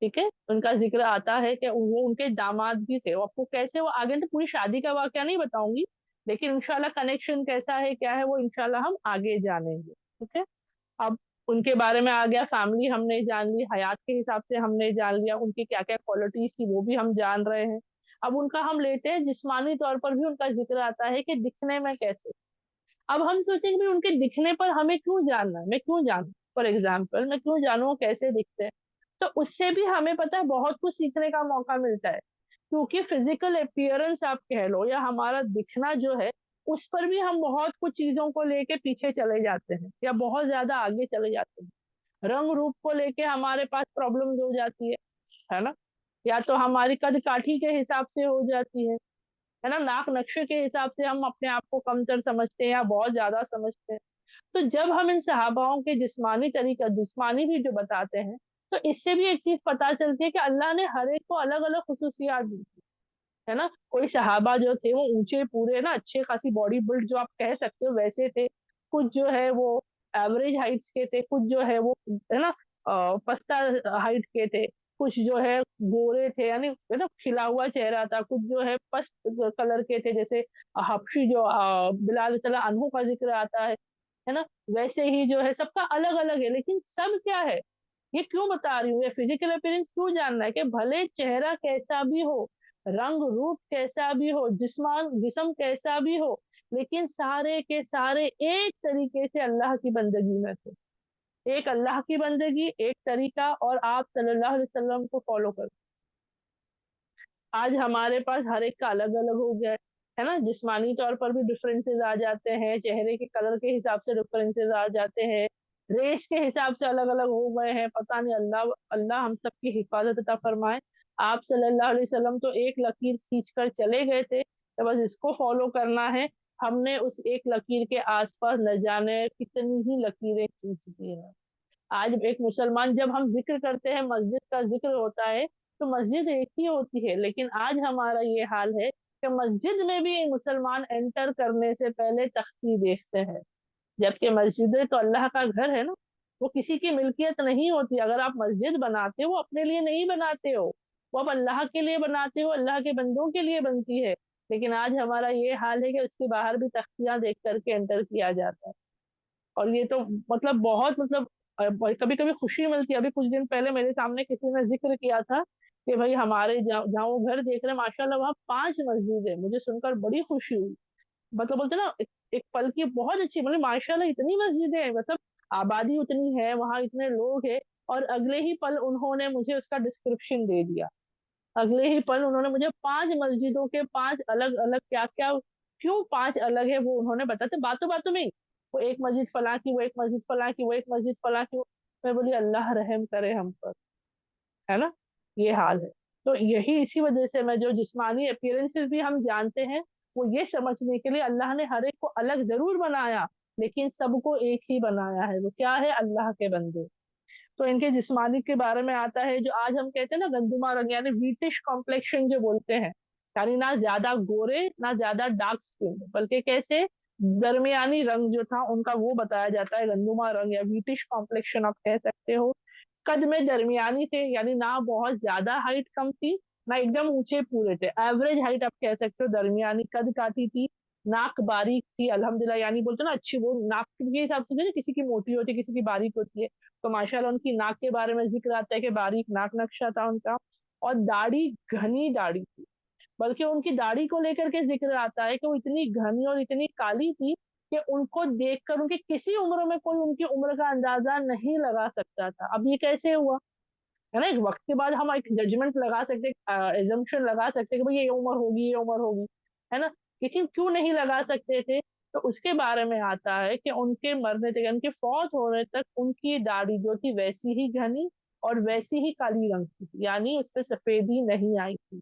ठीक है। उनका जिक्र आता है कि वो उनके दामाद भी थे। वो आपको कैसे, वो आगे तो पूरी शादी का वाकया नहीं बताऊंगी, लेकिन इंशाल्लाह कनेक्शन कैसा है क्या है वो इंशाल्लाह हम आगे जानेंगे, ठीक है। अब उनके बारे में आ गया, फैमिली हमने जान ली, हयात के हिसाब से हमने जान लिया, उनकी क्या क्या क्वालिटीज थी वो भी हम जान रहे हैं। अब उनका हम लेते हैं जिस्मानी तौर पर भी उनका जिक्र आता है कि दिखने में कैसे। अब हम सोचेंगे भी उनके दिखने पर हमें क्यों जानना है, मैं क्यों जानूं, फॉर एग्जाम्पल मैं क्यों जानूं वो कैसे दिखते हैं। तो उससे भी हमें पता है बहुत कुछ सीखने का मौका मिलता है, क्योंकि फिजिकल अपीयरेंस आप कह लो या हमारा दिखना जो है, उस पर भी हम बहुत कुछ चीजों को लेके पीछे चले जाते हैं या बहुत ज्यादा आगे चले जाते हैं। रंग रूप को लेके हमारे पास प्रॉब्लम्स हो जाती है ना। या तो हमारी कद काठी के हिसाब से हो जाती है ना, नाक नक्शे के हिसाब से हम अपने आप को कमतर समझते हैं या बहुत ज्यादा समझते हैं। तो जब हम इन सहाबाओं के जिस्मानी तरीका, जिस्मानी भी जो बताते हैं, तो इससे भी एक चीज पता चलती है कि अल्लाह ने हर एक को अलग अलग खुसूसियात दी थी, है ना। कोई सहाबा जो थे वो ऊंचे पूरे ना, अच्छे खासी बॉडी बिल्ड जो आप कह सकते हो वैसे थे। कुछ जो है वो एवरेज हाइट्स के थे, कुछ जो है वो, है ना, पस्ता हाइट के थे। कुछ जो है गोरे थे, यानी है ना खिला हुआ चेहरा था। कुछ जो है पस्त कलर के थे, जैसे हबशी जो बिलाल तला अनहु का जिक्र आता है ना। वैसे ही जो है सबका अलग अलग है, लेकिन सब क्या है, ये क्यों बता रही हूँ, ये फिजिकल अपीयरेंस क्यों जानना है कि भले चेहरा कैसा भी हो, रंग रूप कैसा भी हो, जिस्म कैसा भी हो, लेकिन सारे के सारे एक तरीके से अल्लाह की बंदगी में थे। एक अल्लाह की बंदगी, एक तरीका, और आप सल्लल्लाहु अलैहि वसल्लम को फॉलो कर। आज हमारे पास हर एक का अलग अलग हो गया है ना। जिस्मानी तौर पर भी डिफरेंसेस आ जाते हैं, चेहरे के कलर के हिसाब से डिफरेंसेस आ जाते हैं, रेस के हिसाब से अलग अलग हो गए हैं। पता नहीं, अल्लाह अल्लाह हम सबकी हिफाजत अता फरमाए। आप सल्लल्लाहु अलैहि वसल्लम तो एक लकीर खींच कर चले गए थे, तो बस इसको फॉलो करना है। हमने उस एक लकीर के आसपास न जाने कितनी ही लकीरें खींच दी हैं। आज एक मुसलमान, जब हम जिक्र करते हैं, मस्जिद का जिक्र होता है, तो मस्जिद एक ही होती है, लेकिन आज हमारा ये हाल है कि मस्जिद में भी मुसलमान एंटर करने से पहले तख्ती देखते हैं। जबकि मस्जिद तो अल्लाह का घर है ना, वो किसी की मिल्कियत नहीं होती। अगर आप मस्जिद बनाते हो, अपने लिए नहीं बनाते हो, वो आप अल्लाह के लिए बनाते हो, अल्लाह के बंदों के लिए बनती है। लेकिन आज हमारा ये हाल है कि उसके बाहर भी तख्तियां देख करके एंटर किया जाता है। और ये तो मतलब बहुत मतलब कभी कभी खुशी मिलती है। अभी कुछ दिन पहले मेरे सामने किसी ने जिक्र किया था कि भाई हमारे जहाँ वो घर देख रहे हैं, माशाल्लाह वहाँ 5 मस्जिद है। मुझे सुनकर बड़ी खुशी हुई। मतलब बोलते ना, एक पल की बहुत अच्छी, मतलब माशाल्लाह इतनी मस्जिदें हैं, मतलब आबादी उतनी है वहाँ, इतने लोग हैं। और अगले ही पल उन्होंने मुझे उसका डिस्क्रिप्शन दे दिया। अगले ही पल उन्होंने मुझे 5 मस्जिदों के 5 अलग अलग क्या क्या, क्यों 5 अलग है वो उन्होंने बताते बातों बातों में ही। वो एक मस्जिद फला की, वो एक मस्जिद फला की, वो एक मस्जिद फला की। मैं बोली अल्लाह रहम करे हम पर, है ना। ये हाल है। تو یہی اسی وجہ سے میں جو جسمانی اپیرنسز بھی ہم جانتے ہیں وہ یہ سمجھنے کے لیے اللہ نے ہر ایک کو الگ ضرور بنایا لیکن سب کو ایک ہی بنایا ہے، وہ کیا ہے؟ اللہ کے بندے۔ تو ان کے جسمانی کے بارے میں آتا ہے جو آج ہم کہتے ہیں نا گندما رنگ یعنی ویٹش کمپلیکشن جو بولتے ہیں، یعنی نہ زیادہ گورے نہ زیادہ ڈارک اسکن بلکہ کیسے درمیانی رنگ جو تھا ان کا وہ بتایا جاتا ہے گندما رنگ یا ویٹش کمپلیکشن آپ کہہ سکتے ہو۔ قد میں درمیانی تھے یعنی نہ بہت زیادہ ہائٹ کم تھی نہ ایک دم اونچے پورے تھے، ایوریج ہائٹ آپ کہہ سکتے ہو، درمیانی قد کاٹی تھی، ناک باریک تھی الحمدللہ، یعنی بولتے نا اچھی وہ ناک کے حساب سے نا کسی کی موٹی ہوتی ہے کسی کی باریک ہوتی ہے، تو ماشاءاللہ ان کی ناک کے بارے میں ذکر آتا ہے کہ باریک ناک نقشہ تھا ان کا، اور داڑھی گھنی داڑھی تھی، بلکہ ان کی داڑھی کو لے کر کے ذکر آتا ہے کہ وہ اتنی گھنی اور اتنی کالی تھی کہ ان کو دیکھ کر ان کی کسی عمر میں کوئی ان کی عمر کا اندازہ نہیں لگا سکتا تھا۔ اب یہ کیسے ہوا ہے نا؟ ایک وقت کے بعد ہم ایک ججمنٹ لگا سکتے، ایزمپشن لگا سکتے کہ بھئی یہ عمر ہوگی یہ عمر ہوگی، ہے نا؟ لیکن کیوں نہیں لگا سکتے تھے؟ تو اس کے بارے میں آتا ہے کہ ان کے مرنے تک ان کے فوت ہونے تک ان کی داڑھی جو تھی ویسی ہی گھنی اور ویسی ہی کالی رنگ کی تھی، یعنی اس پہ سفیدی نہیں آئی تھی،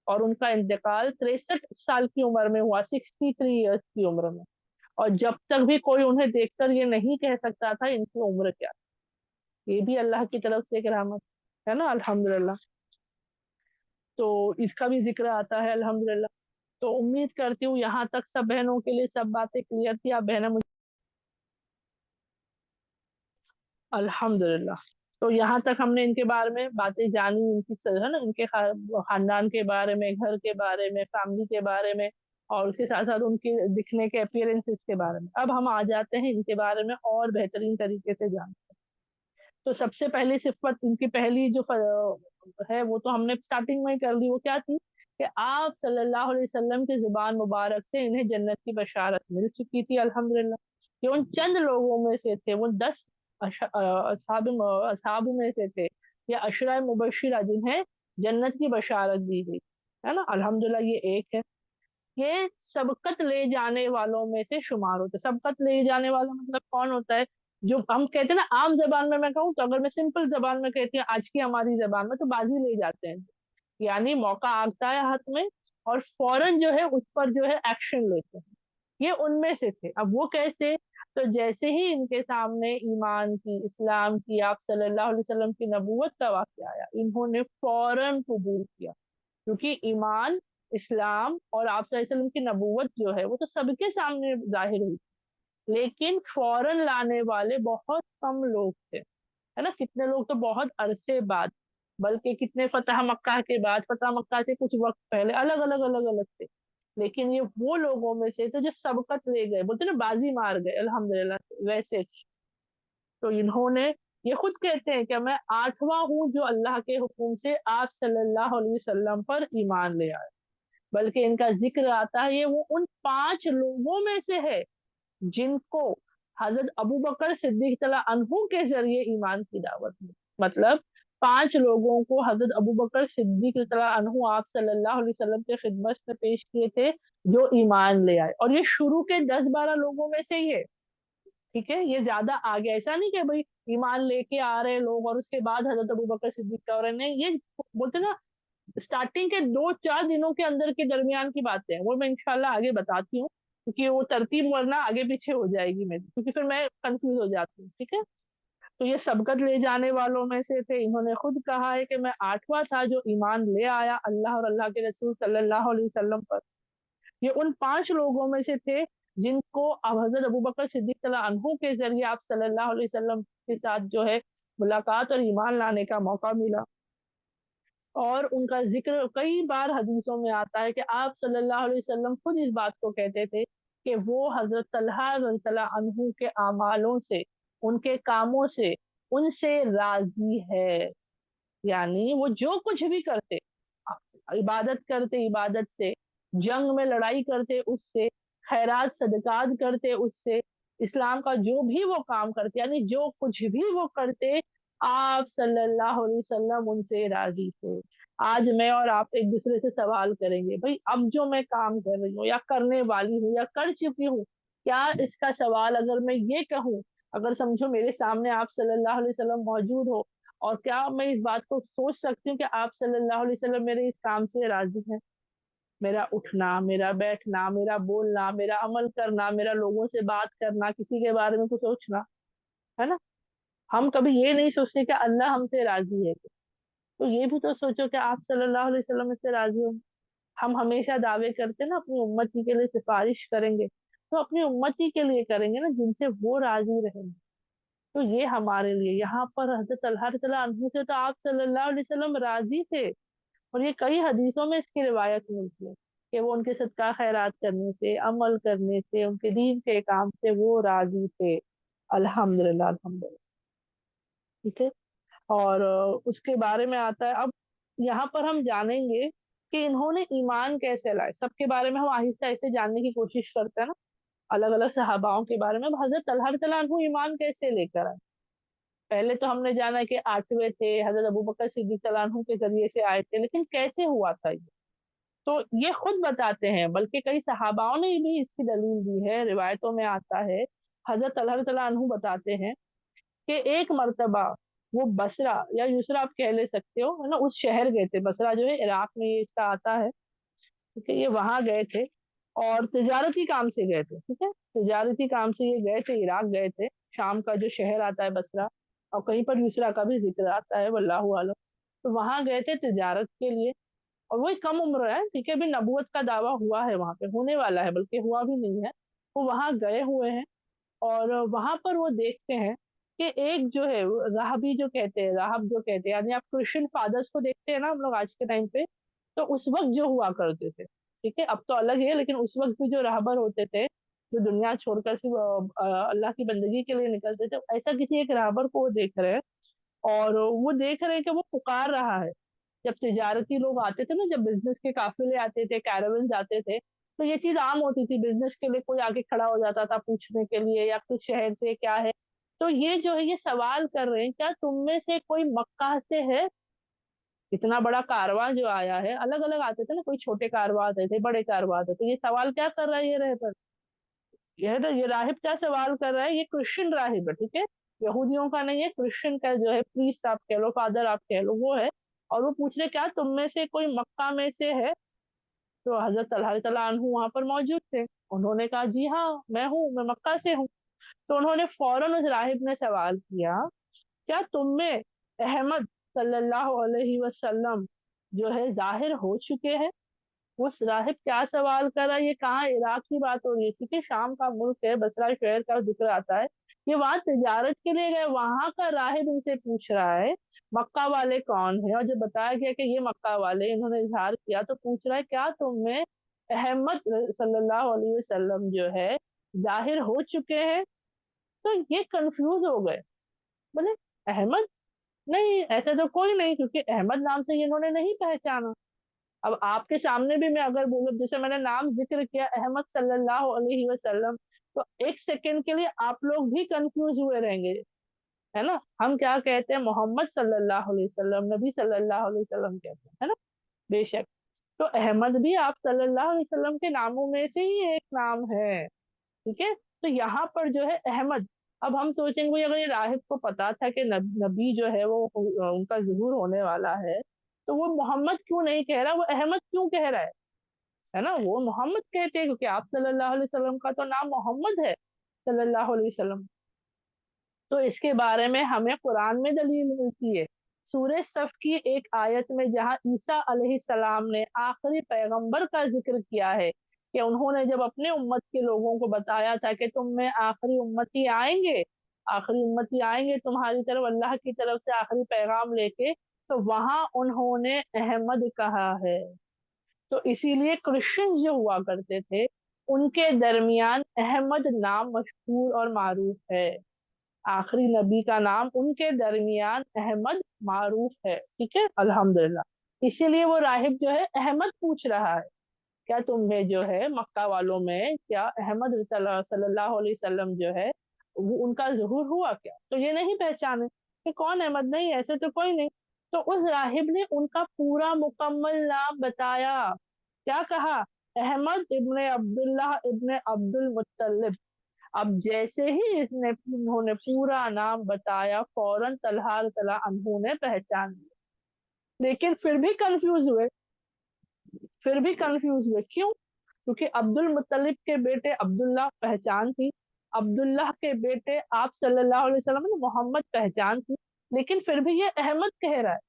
اور ان کا انتقال 63 سال کی عمر میں ہوا، 63 ایئرس کی عمر میں، اور جب تک بھی کوئی انہیں دیکھ کر یہ نہیں کہہ سکتا تھا ان کی عمر کیا، یہ بھی اللہ کی طرف سے ایک رحمت ہے نا، الحمدللہ۔ تو اس کا بھی ذکر آتا ہے الحمدللہ۔ تو امید کرتی ہوں یہاں تک سب بہنوں کے لیے سب باتیں کلیئر تھی، آپ بہنیں مجھے الحمدللہ۔ تو یہاں تک ہم نے ان کے بارے میں باتیں جانی، ان کی ہے نا ان کے خاندان کے بارے میں، گھر کے بارے میں، فیملی کے بارے میں، اور اس کے ساتھ ساتھ ان کے دکھنے کے اپیرنس کے بارے میں۔ اب ہم آ جاتے ہیں ان کے بارے میں اور بہترین طریقے سے جان۔ تو سب سے پہلی صفت ان کی پہلی جو ہے وہ تو ہم نے سٹارٹنگ میں ہی کر لی، وہ کیا تھی کہ آپ صلی اللہ علیہ وسلم کی زبان مبارک سے انہیں جنت کی بشارت مل چکی تھی الحمدللہ۔ کہ ان چند لوگوں میں سے تھے، وہ 10 اصحاب میں سے تھے یا عشرہ مبشرہ جنہیں جنت کی بشارت دی گئی، ہے نا الحمدللہ۔ یہ ایک ہے، یہ سبقت لے جانے والوں میں سے شمار ہوتے۔ سبقت لے جانے والا مطلب کون ہوتا ہے؟ جو ہم کہتے ہیں نا عام زبان میں کہوں تو اگر میں سمپل زبان میں کہتی ہوں آج کی ہماری زبان میں تو بازی لے جاتے ہیں، یعنی موقع آتا ہے ہاتھ میں اور فوراً جو ہے اس پر جو ہے ایکشن لیتے ہیں، یہ ان میں سے تھے۔ اب وہ کیسے؟ تو جیسے ہی ان کے سامنے ایمان کی، اسلام کی، آپ صلی اللہ علیہ وسلم کی نبوت کا واقعہ آیا، انہوں نے فوراً قبول کیا، کیونکہ ایمان، اسلام اور آپ صلی اللہ علیہ وسلم کی نبوت جو ہے وہ تو سب کے سامنے ظاہر ہوئی، لیکن فوراً لانے والے بہت کم لوگ تھے، ہے نا؟ کتنے لوگ تو بہت عرصے بعد، بلکہ کتنے فتح مکہ کے بعد، فتح مکہ سے کچھ وقت پہلے، الگ الگ تھے، لیکن یہ وہ لوگوں میں سے تھے جو سبقت لے گئے، بولتے نا بازی مار گئے الحمدللہ، ویسے تھے۔ تو انہوں نے یہ خود کہتے ہیں کہ میں 8واں ہوں جو اللہ کے حکم سے آپ صلی اللہ علیہ وسلم پر ایمان لے آیا، بلکہ ان کا ذکر آتا ہے یہ وہ ان 5 لوگوں میں سے ہے جن کو حضرت ابو بکر صدیق تعالیٰ عنہ کے ذریعے ایمان کی دعوت دی، مطلب 5 لوگوں کو حضرت ابو بکر صدیق تعالیٰ عنہ آپ صلی اللہ علیہ وسلم کے خدمت میں پیش کیے تھے جو ایمان لے آئے، اور یہ شروع کے 10-12 لوگوں میں سے ہی ہے، ٹھیک ہے؟ یہ زیادہ آگے ایسا نہیں کہ بھئی ایمان لے کے آ رہے لوگ اور اس کے بعد حضرت ابو بکر صدیق کا، اور نہیں، یہ بولتے نا اسٹارٹنگ کے 2-4 دنوں کے اندر کے درمیان کی باتیں ہیں، وہ میں انشاءاللہ آگے بتاتی ہوں، کیونکہ وہ ترتیب ورنہ آگے پیچھے ہو جائے گی میری، کیونکہ پھر میں کنفیوز ہو جاتی ہوں، ٹھیک ہے؟ تو یہ سبقت لے جانے والوں میں سے تھے، انہوں نے خود کہا ہے کہ میں 8واں تھا جو ایمان لے آیا اللہ اور اللہ کے رسول صلی اللہ علیہ وسلم پر۔ یہ ان 5 لوگوں میں سے تھے جن کو اب حضرت ابو بکر صدیق اللہ عنہ کے ذریعے آپ صلی اللہ علیہ وسلم کے ساتھ جو ہے ملاقات اور ایمان لانے کا موقع ملا، اور ان کا ذکر کئی بار حدیثوں میں آتا ہے کہ آپ صلی اللہ علیہ وسلم خود اس بات کو کہتے تھے کہ وہ حضرت طلحہ رضی اللہ عنہ کے اعمالوں سے، ان کے کاموں سے، ان سے راضی ہے، یعنی وہ جو کچھ بھی کرتے، عبادت کرتے عبادت سے، جنگ میں لڑائی کرتے اس سے، خیرات صدقات کرتے اس سے، اسلام کا جو بھی وہ کام کرتے، یعنی جو کچھ بھی وہ کرتے آپ صلی اللہ علیہ وسلم ان سے راضی تھے۔ آج میں اور آپ ایک دوسرے سے سوال کریں گے بھئی اب جو میں کام کر رہی ہوں یا کرنے والی ہوں یا کر چکی ہوں، کیا اس کا سوال اگر میں یہ کہوں، اگر سمجھو میرے سامنے آپ صلی اللہ علیہ وسلم موجود ہو और क्या मैं इस बात को सोच सकती हूँ कि आप सल्लल्लाहु अलैहि वसल्लम मेरे इस काम से राजी हैं? मेरा उठना, मेरा बैठना, मेरा बोलना, मेरा अमल करना, मेरा लोगों से बात करना, किसी के बारे में कुछ सोचना, है ना? हम कभी ये नहीं सोचते कि अल्लाह हमसे राजी है। तो ये भी तो सोचो कि आप सल्लल्लाहु अलैहि वसल्लम से राजी हो। हम हमेशा दावे करते हैं ना अपनी उम्मती के लिए सिफारिश करेंगे, तो अपनी उम्मती के लिए करेंगे ना जिनसे वो राजी रहेंगे। तो ये हमारे लिए यहाँ पर हजरत तलहा रज़ियल्लाहु अन्हु से तो आप सल्लल्लाहु अलैहि वसल्लम राजी थे, और ये कई हदीसों में इसकी रिवायत मिलती है कि वो उनके सदका खैरात करने से, अमल करने से, उनके दीन के काम से वो राजी थे। अल्हम्दुलिल्लाह, अल्हम्दुलिल्लाह। ठीक है। और उसके बारे में आता है अब, यहाँ पर हम जानेंगे कि इन्होंने ईमान कैसे लाए। सबके बारे में हम आहिस्ते आहिस्ते जानने की कोशिश करते हैं ना, अलग अलग सहाबाओं के बारे में। अब हजरत तलहा रज़ियल्लाहु अन्हु ईमान कैसे लेकर आए? पहले तो हमने जाना कि 8वें थे, हजरत अबू बकर सिद्दीक रज़ियल्लाहु अन्हु के जरिए से आए थे, लेकिन कैसे हुआ था ये? तो ये खुद बताते हैं, बल्कि कई सहाबाओं ने भी इसकी दलील दी है। रिवायतों में आता है, हजरत तलहा रज़ियल्लाहु अन्हु बताते हैं कि एक मर्तबा वो बसरा या यूसरा आप कह ले सकते हो, है ना, उस शहर गए थे। बसरा जो है इराक में ये इसका आता है। ठीक है, ये वहां गए थे और तिजारती काम से गए थे। ठीक है, तिजारती काम से ये गए थे, इराक गए थे। शाम का जो शहर आता है बसरा, और कहीं पर यूसरा का भी जिक्र आता है, वल्लाहु आलम। तो वहां गए थे तिजारत के लिए, और वो एक कम उम्र है। ठीक है, अभी नबूवत का दावा हुआ है वहां पे, होने वाला है, बल्कि हुआ भी नहीं है। वो वहां गए हुए हैं, और वहां पर वो देखते हैं कि एक जो है राहबी जो कहते हैं, राहब जो कहते हैं, यानी आप क्रिश्चियन फादर्स को देखते हैं ना हम लोग आज के टाइम पे, तो उस वक्त जो हुआ करते थे। ठीक है, अब तो अलग है, लेकिन उस वक्त भी जो राहबर होते थे, जो दुनिया छोड़कर सिर्फ अल्लाह की बंदगी के लिए निकलते थे, ऐसा किसी एक राहबर को वो देख रहे हैं। और वो देख रहे हैं कि वो पुकार रहा है। जब तिजारती लोग आते थे ना, जब बिजनेस के काफिले आते थे, कैरावन्स आते थे, तो ये चीज आम होती थी। बिजनेस के लिए कोई आगे खड़ा हो जाता था पूछने के लिए, या कुछ शहर से क्या है। तो ये जो है ये सवाल कर रहे हैं, क्या तुम में से कोई मक्का से है? इतना बड़ा कारवां जो आया है, अलग अलग आते थे ना, कोई छोटे कारवां आते थे, बड़े कारवां आते थे। ये सवाल क्या कर रहा है ये रहबर? ये राहिब क्या सवाल कर रहा है? ये क्रिश्चियन राहिब है। ठीक है, यहूदियों का नहीं है, क्रिश्चियन का जो है प्रीस्ट आप कह लो, फादर आप कह लो, वो है। और वो पूछ रहे क्या तुम में से कोई मक्का में से है? तो हजरत तलहा तआला अन्हु वहां पर मौजूद थे। उन्होंने कहा जी हाँ, मैं हूँ, मैं मक्का से हूँ। तो उन्होंने फौरन उस राहिब ने सवाल किया, क्या तुम में अहमद सल्लल्लाहु अलैहि वसल्लम जो है जाहिर हो चुके हैं? उस राहिब क्या सवाल कर रहा है? ये कहाँ, इराक की बात हो रही है, क्योंकि शाम का मुल्क है, बसरा शहर का जिक्र आता है। ये वहां तिजारत के लिए गए, वहां का राहिब इनसे पूछ रहा है मक्का वाले कौन है। और जब बताया गया कि ये मक्का वाले, इन्होंने इजहार किया, तो पूछ रहा है क्या तुम में अहमद सल्लल्लाहु अलैहि वसल्लम जो है जाहिर हो चुके हैं? तो ये कंफ्यूज हो गए, बोले अहमद? नहीं, ऐसा तो कोई नहीं, क्योंकि अहमद नाम से ये इन्होंने नहीं पहचाना। अब आपके सामने भी मैं अगर बोलूं, जैसे मैंने नाम जिक्र किया अहमद सल्लल्लाहु अलैहि वसल्लम, तो एक सेकंड के लिए आप लोग भी कंफ्यूज हुए रहेंगे, है ना? हम क्या कहते हैं? मोहम्मद सल्लल्लाहु अलैहि वसल्लम, नबी सल्लल्लाहु अलैहि वसल्लम कहते हैं, है ना? बेशक। तो अहमद भी आप सल्लल्लाहु अलैहि वसल्लम के नामों में से ही एक नाम है। ठीक है, तो यहाँ पर जो है अहमद, अब हम सोचेंगे भाई अगर ये राहिब को पता था कि नबी जो है वो उनका ज़ुहूर होने वाला है, तो वो मोहम्मद क्यों नहीं कह रहा, वो अहमद क्यों कह रहा है ना? वो मोहम्मद कहते हैं, क्योंकि आप सल्लल्लाहु अलैहि वसल्लम का तो नाम मोहम्मद है, सल्लल्लाहु अलैहि वसल्लम। तो इसके बारे में हमें कुरान में दलील मिलती है। सूरह सफ की एक आयत में, जहाँ ईसा अलैहिस्सलाम ने आखिरी पैगंबर का जिक्र किया है, कि उन्होंने जब अपने उम्मत के लोगों को बताया था कि तुम में आखिरी उम्मती आएंगे, आखिरी उम्मती आएंगे तुम्हारी तरफ अल्लाह की तरफ से आखिरी पैगाम लेके, तो वहां उन्होंने अहमद कहा है। तो इसीलिए क्रिश्चियन जो हुआ करते थे, उनके दरमियान अहमद नाम मशहूर और मारूफ है। आखिरी नबी का नाम उनके दरमियान अहमद मारूफ है। ठीक है, अल्हम्दुलिल्लाह। इसीलिए वो राहिब जो है अहमद पूछ रहा है, क्या तुम्हें जो है मक्का वालों में क्या अहमद सल्लल्लाहु अलैहि वसल्लम जो है वो उनका ज़ुहूर हुआ क्या? तो ये नहीं पहचाने कि कौन अहमद, नहीं ऐसे तो कोई नहीं। तो उस राहिब ने उनका पूरा मुकम्मल नाम बताया। क्या कहा? अहमद इब्ने अब्दुल्लाह इब्ने अब्दुल मुत्तलिब। अब जैसे ही उन्होंने पूरा नाम बताया, फौरन तलहा रज़ियल्लाहु अन्हु ने पहचान लिया। लेकिन फिर भी कंफ्यूज हुए। क्यों? क्योंकि अब्दुल मुत्तलिब के बेटे अब्दुल्ला पहचान थी, अब्दुल्लाह के बेटे आप सल्लल्लाहु अलैहि वसल्लम ने मोहम्मद पहचान थी, लेकिन फिर भी ये अहमद कह रहा है।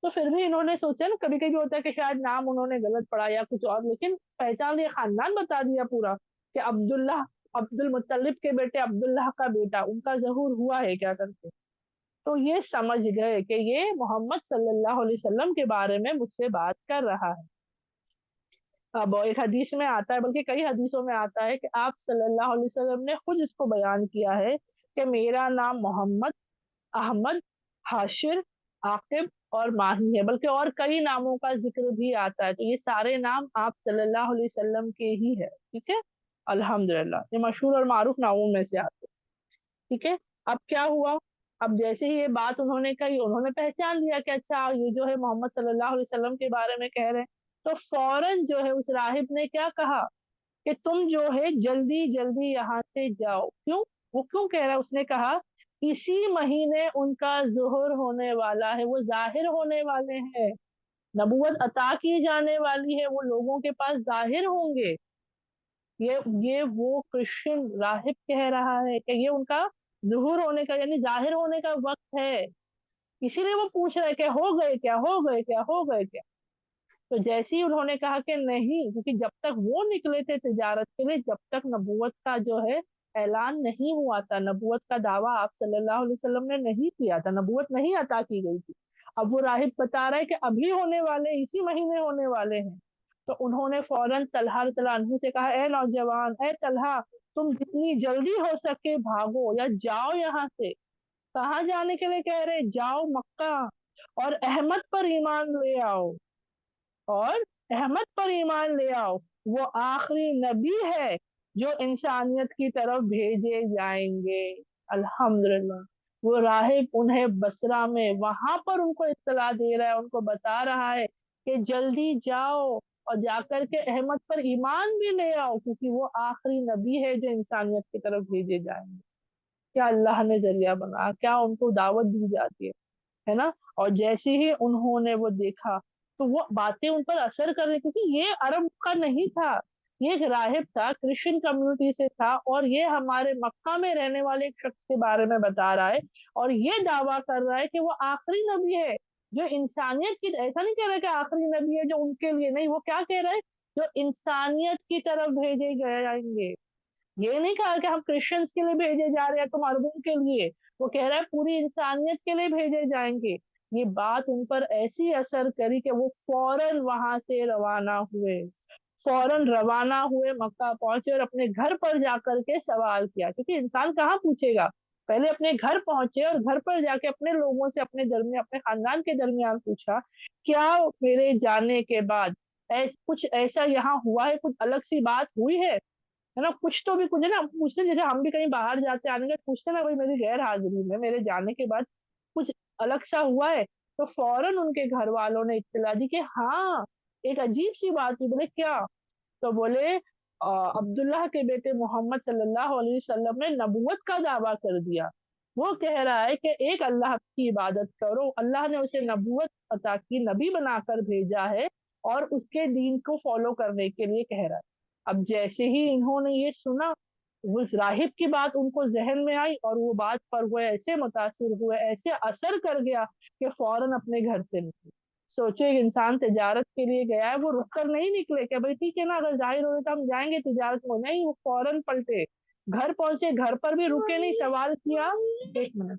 तो फिर भी इन्होंने सोचा ना, कभी कभी होता है कि शायद नाम उन्होंने गलत पढ़ा या कुछ और, लेकिन पहचान दिया, खानदान बता दिया पूरा कि अब्दुल्ला, अब्दुल मुत्तलिब के बेटे अब्दुल्लाह का बेटा, उनका ज़हूर हुआ है क्या करके। तो ये समझ गए कि ये मोहम्मद सल्लल्लाहु अलैहि वसल्लम के बारे में मुझसे बात कर रहा है। अब एक हदीस में आता है, बल्कि कई हदीसों में आता है कि आप सल्लल्लाहु अलैहि वसल्लम ने खुद इसको बयान किया है कि मेरा नाम मोहम्मद, अहमद, हाशिर, आकिब और माही है, बल्कि और कई नामों का जिक्र भी आता है। तो ये सारे नाम आप सल्लल्लाहु अलैहि वसल्लम के ही है। ठीक है, अल्हम्दुलिल्लाह, ये मशहूर और मारूफ नामों में से आते हैं। ठीक है। अब क्या हुआ? अब जैसे ही ये बात उन्होंने कही, उन्होंने पहचान लिया कि अच्छा ये जो है मोहम्मद सल्लल्लाहु अलैहि वसल्लम के बारे में कह रहे हैं। तो फौरन जो है उस राहिब ने क्या कहा कि तुम जो है जल्दी जल्दी यहाँ से जाओ। क्यों? वो क्यों कह रहा है? उसने कहा इसी महीने उनका ज़ुहर होने वाला है, वो जाहिर होने वाले हैं, नबूवत अता की जाने वाली है, वो लोगों के पास जाहिर होंगे। ये वो क्रिश्चियन राहिब कह रहा है कि ये उनका ज़ुहूर होने का यानी जाहिर होने का वक्त है। इसीलिए वो पूछ रहे कि हो गए क्या, हो गए क्या, हो गए क्या। तो जैसे ही उन्होंने कहा कि नहीं, क्योंकि जब तक वो निकले थे तिजारत के लिए, जब तक नबूवत का जो है ऐलान नहीं हुआ था, नबूवत का दावा आप सल्लल्लाहु अलैहि वसल्लम ने नहीं किया था, नबूवत नहीं अता की गई थी। अब वो राहिब बता रहा है कि अभी होने वाले, इसी महीने होने वाले हैं। तो उन्होंने फौरन तलहा रज़ियल्लाहु अन्हु से कहा, ए नौजवान, ए तलहा, तुम जितनी जल्दी हो सके भागो या जाओ यहाँ से। कहाँ जाने के लिए कह रहे? जाओ मक्का, और अहमद पर ईमान ले आओ, और अहमद पर ईमान ले आओ। वो आखिरी नबी है जो इंसानियत की तरफ भेजे जाएंगे। अल्हम्दुलिल्लाह। वो राहिब उन्हें बसरा में वहां पर उनको इत्तला दे रहा है, उनको बता रहा है कि जल्दी जाओ और जाकर के अहमद पर ईमान भी ले आओ, क्योंकि वो आखिरी नबी है जो इंसानियत की तरफ भेजे जाएंगे। क्या अल्लाह ने जरिया बना, क्या उनको दावत दी जाती है ना। और जैसे ही उन्होंने वो देखा, तो वो बातें उन पर असर कर रही, क्योंकि ये अरब का नहीं था, ये एक राहिब था, क्रिश्चियन कम्युनिटी से था, और ये हमारे मक्का में रहने वाले एक शख्स के बारे में बता रहा है, और ये दावा कर रहा है कि वो आखिरी नबी है जो इंसानियत की, ऐसा नहीं कह रहा है कि आखिरी नबी है जो उनके लिए, नहीं, वो क्या कह रहा है, जो इंसानियत की तरफ भेजे गए जाएंगे। ये नहीं कहा कि हम क्रिश्चियंस के लिए भेजे जा रहे हैं, तुम अरबों के लिए। वो कह रहा है पूरी इंसानियत के लिए भेजे जाएंगे। ये बात उन पर ऐसी असर करी कि वो फौरन वहां से रवाना हुए, फौरन रवाना हुए, मक्का पहुंचे और अपने घर पर जाकर के सवाल किया, क्योंकि इंसान कहाँ पूछेगा। पहले अपने घर पहुंचे और घर पर जाके अपने लोगों से, अपने दरमियान, अपने खानदान के दरमियान पूछा, क्या मेरे जाने के बाद कुछ ऐसा यहाँ हुआ है, कुछ अलग सी बात हुई है ना, कुछ तो भी, कुछ है ना, पूछते हैं, जैसे हम भी कहीं बाहर जाते आने के पूछते हैं ना, भाई मेरी गैर हाजिरी में, मेरे जाने के बाद कुछ अलग सा हुआ है। तो फौरन उनके घर वालों ने इत्तला दी कि हाँ, एक अजीब सी बात हुई। बोले क्या? तो बोले अब्दुल्लाह के बेटे मोहम्मद सल्लल्लाहु अलैहि वसल्लम ने नबूवत का दावा कर दिया। वो कह रहा है कि एक अल्लाह की इबादत करो, अल्लाह ने उसे नबूवत अता की, नबी बनाकर भेजा है, और उसके दीन को फॉलो करने के लिए कह रहा है। अब जैसे ही इन्होंने ये सुना, उस राहिब की बात उनको जहन में आई, और वो बात पर हुए ऐसे मुतासिर हुए, ऐसे असर कर गया कि फौरन अपने घर से निकले। सोचो, एक इंसान तिजारत के लिए गया है, वो रुक कर नहीं निकले कि भाई ठीक है ना, अगर जाहिर हो तो हम जाएंगे तिजारत में, नहीं, वो फौरन पलटे, घर पहुंचे, घर पर भी रुके नहीं, सवाल किया। एक मिनट,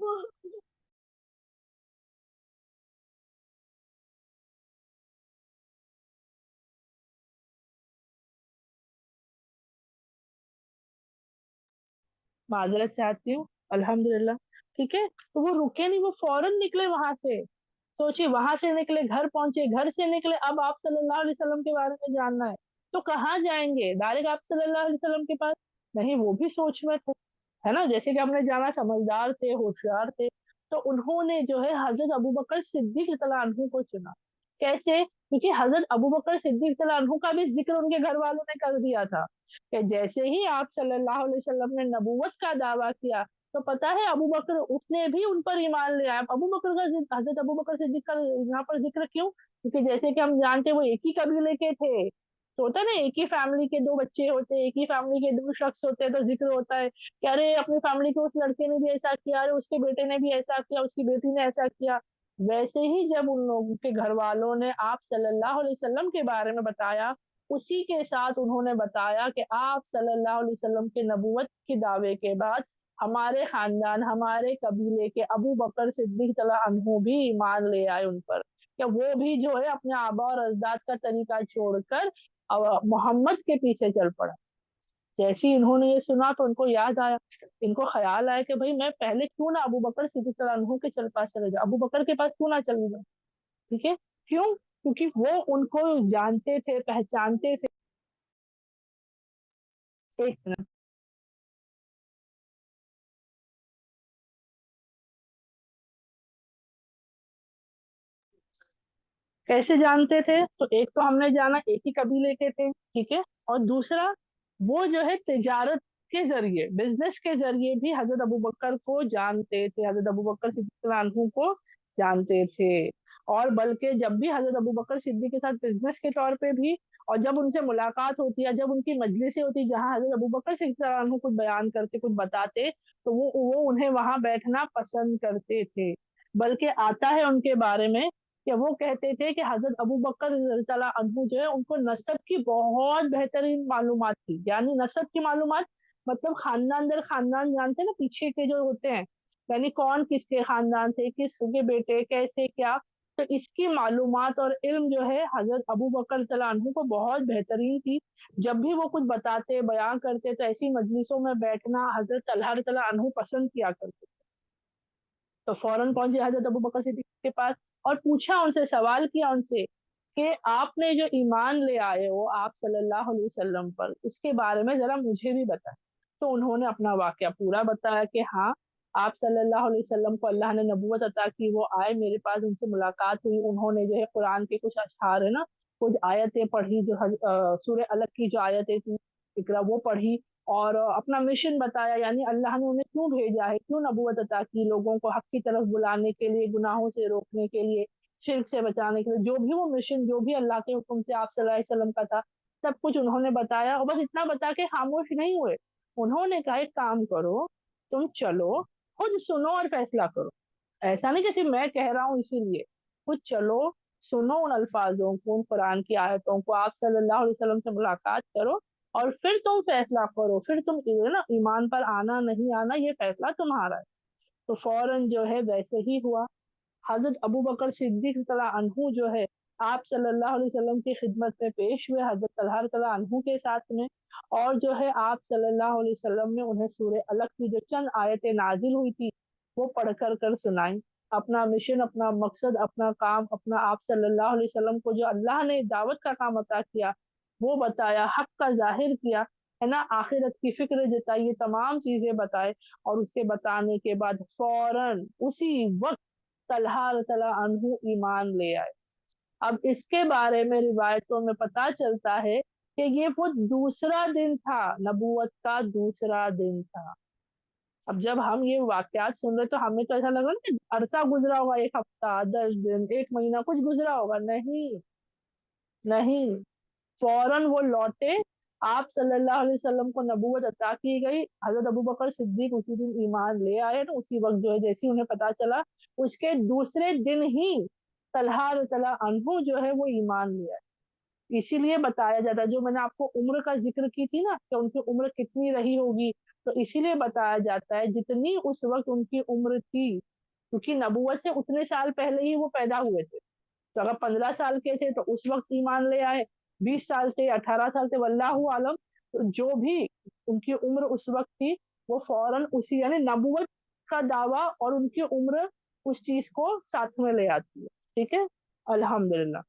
माजरत चाहती हूँ। अल्हम्दुलिल्लाह। ठीक है, तो वो रुके नहीं, वो फौरन निकले वहां से। सोचिए, वहां से निकले, घर पहुंचे, घर से निकले, अब आप सल्लल्लाहु अलैहि वसल्लम के बारे में जानना है, तो कहाँ जाएंगे? डायरेक्ट आप सल्लल्लाहु अलैहि वसल्लम के पास? नहीं, वो भी सोच में थे, है ना, जैसे कि हमने जाना, समझदार थे, होशियार थे। तो उन्होंने जो है हजरत अबू बकर सिद्दीक रज़ियल्लाहु अन्हु को चुना। कैसे? क्योंकि हजरत अबू बकर सिद्दीक रज़ियल्लाहु अन्हु का भी जिक्र उनके घर वालों ने कर दिया था कि जैसे ही आप सल्लल्लाहु अलैहि वसल्लम ने नबूवत का दावा किया, तो पता है अबू बकर उसने भी उन पर ईमान ले आया। अबू बकर का हजरत अबू बकर सिद्दीक का यहाँ पर जिक्र क्यों? क्योंकि जैसे कि हम जानते हैं वो एक ही कबीले के थे, तो होता है ना, एक ही फैमिली के दो बच्चे होते हैं, एक ही फैमिली के दो शख्स होते हैं, तो जिक्र होता है कि अरे अपनी फैमिली के उस लड़के ने भी ऐसा किया, अरे उसके बेटे ने भी ऐसा किया, उसकी बेटी ने ऐसा किया। वैसे ही जब उन लोगों के घर वालों ने आप सल्लल्लाहु अलैहि वसल्लम के बारे में बताया, उसी के साथ उन्होंने बताया कि आप सल्लल्लाहु अलैहि वसल्लम के नबूवत के दावे के बाद हमारे खानदान, हमारे कबीले के अबू बकर सिद्दीक तआला अन्हु भी ईमान ले आए उन पर, कि वो भी जो है अपने आबा और अजदाद का तरीका छोड़कर मोहम्मद के पीछे चल पड़ा। जैसे ही इन्होंने ये सुना तो उनको याद आया, इनको ख्याल आया कि भाई मैं पहले क्यों ना अबू बकर सिद्दीक अन्हु के चल पास चले जाऊं, अबू बकर के पास क्यों ना चली जाऊं। ठीक है, क्यों? क्योंकि वो उनको जानते थे, पहचानते थे। एक मिनट, कैसे जानते थे? तो एक तो हमने जाना एक ही कबीले के थे, ठीक है, और दूसरा वो जो है तिजारत के जरिए, बिजनेस के जरिए भी हजरत अबू बकर को जानते थे, हजरत अबू बकर सिद्दीक अन्हु को जानते थे। और बल्कि जब भी हजरत अबू बकर सिद्दीक के साथ बिजनेस के तौर पे भी, और जब उनसे मुलाकात होती है, जब उनकी मजलिसें होती जहाँ हजरत अबू बकर सिद्दीक अन्हु कुछ बयान करते, कुछ बताते, तो वो उन्हें वहां बैठना पसंद करते थे। बल्कि आता है उनके बारे में कि वो कहते थे कि हजरत अबू बकर रज़ियल्लाहु अन्हु जो है उनको नसब की बहुत बेहतरीन मालूमात थी। यानी नसब की मालूमात मतलब खानदान दर खानदान, जानते हैं ना पीछे के जो होते हैं, यानी कौन किसके खानदान से, किसके बेटे कैसे क्या, तो इसकी मालूमात और इल्म जो है हजरत अबू बकर रज़ियल्लाहु अन्हु को बहुत बेहतरीन थी। जब भी वो कुछ बताते बयान करते तो ऐसी मजलिसों में बैठना हजरत तलहा रज़ियल्लाहु अन्हु पसंद किया करते। तो फौरन पहुंचे हजरत अबू बकर सिद्दीक के पास और पूछा उनसे, सवाल किया उनसे कि आपने जो ईमान ले आए हो आप सल्लल्लाहु अलैहि वसल्लम पर, इसके बारे में जरा मुझे भी बताएं। तो उन्होंने अपना वाकया पूरा बताया कि हाँ, आप सल्लल्लाहु अलैहि वसल्लम को अल्लाह ने नबूवत अता की, वो आए मेरे पास, उनसे मुलाकात हुई, उन्होंने जो है कुरान के कुछ अशआर है ना, कुछ आयतें पढ़ी, जो सूरह अलग की जो आयतें थी, इकरा, वो पढ़ी, और अपना मिशन बताया, यानी अल्लाह ने उन्हें क्यों भेजा है, क्यों नबूवत अता की, लोगों को हक की तरफ बुलाने के लिए, गुनाहों से रोकने के लिए, शिर्क से बचाने के लिए, जो भी वो मिशन, जो भी अल्लाह के हुक्म से आप सल्लल्लाहु अलैहि वसल्लम का था, सब कुछ उन्होंने बताया। और बस इतना बता के खामोश नहीं हुए, उन्होंने कहा एक काम करो, तुम चलो, खुद सुनो और फैसला करो। ऐसा नहीं कि सिर्फ मैं कह रहा हूँ इसीलिए, खुद चलो, सुनो उन अल्फाजों को, उन कुरान की आयतों को, आप सल्लल्लाहु अलैहि वसल्लम से मुलाकात करो, और फिर तुम फैसला करो, फिर तुम ना ईमान पर आना नहीं आना ये फैसला तुम्हारा है। तो फौरन जो है वैसे ही हुआ। हजरत अबू बकर सिद्दीक रज़ियल्लाहु अन्हु जो है आप सल्लल्लाहु अलैहि वसल्लम की खिदमत में पेश हुए हजरत तलहा रज़ियल्लाहु अन्हु के साथ में, और जो है आप सल्लल्लाहु अलैहि वसल्लम ने उन्हें सूरह अलग की जो चंद आयतें नाजिल हुई थी वो पढ़ कर सुनाई। अपना मिशन, अपना मकसद, अपना काम, अपना आप सल्लल्लाहु अलैहि वसल्लम को जो अल्लाह ने दावत का काम अता किया वो बताया, हक का जाहिर किया, है ना, आखिरत की फिक्र जताई, ये तमाम चीजें बताए। और उसके बताने के बाद फौरन उसी वक्त तलहा रज़ियल्लाहु अन्हु ईमान ले आए। अब इसके बारे में रिवायतों में पता चलता है कि ये वो दूसरा दिन था, नबूवत का दूसरा दिन था। अब जब हम ये वाकयात सुन रहे तो हमें तो ऐसा लग रहा है कि अरसा गुजरा होगा, एक हफ्ता, 10 दिन, एक महीना कुछ गुजरा होगा, नहीं, नहीं, फौरन वो लौटे, आप सल्लल्लाहु अलैहि वसल्लम को नबूवत अता की गई, हजरत अबू बकर सिद्दीक उसी दिन ईमान ले आए, तो उसी वक्त जो है जैसे ही उन्हें पता चला, उसके दूसरे दिन ही तलहा रज़ियल्लाहु अन्हु जो है वो ईमान ले आए। इसीलिए बताया जाता है, जो मैंने आपको उम्र का जिक्र की थी ना कि उनकी उम्र कितनी रही होगी, तो इसीलिए बताया जाता है जितनी उस वक्त उनकी उम्र थी, क्योंकि नबूवत से उतने साल पहले ही वो पैदा हुए थे, तो अगर 15 साल के थे तो उस वक्त ईमान ले आए, 20 साल से, 18 साल से, वल्लाहु आलम, तो जो भी उनकी उम्र उस वक्त थी वो फौरन उसी, यानी नबूवत का दावा और उनकी उम्र उस चीज को साथ में ले आती है। ठीक है, अल्हम्दुलिल्लाह।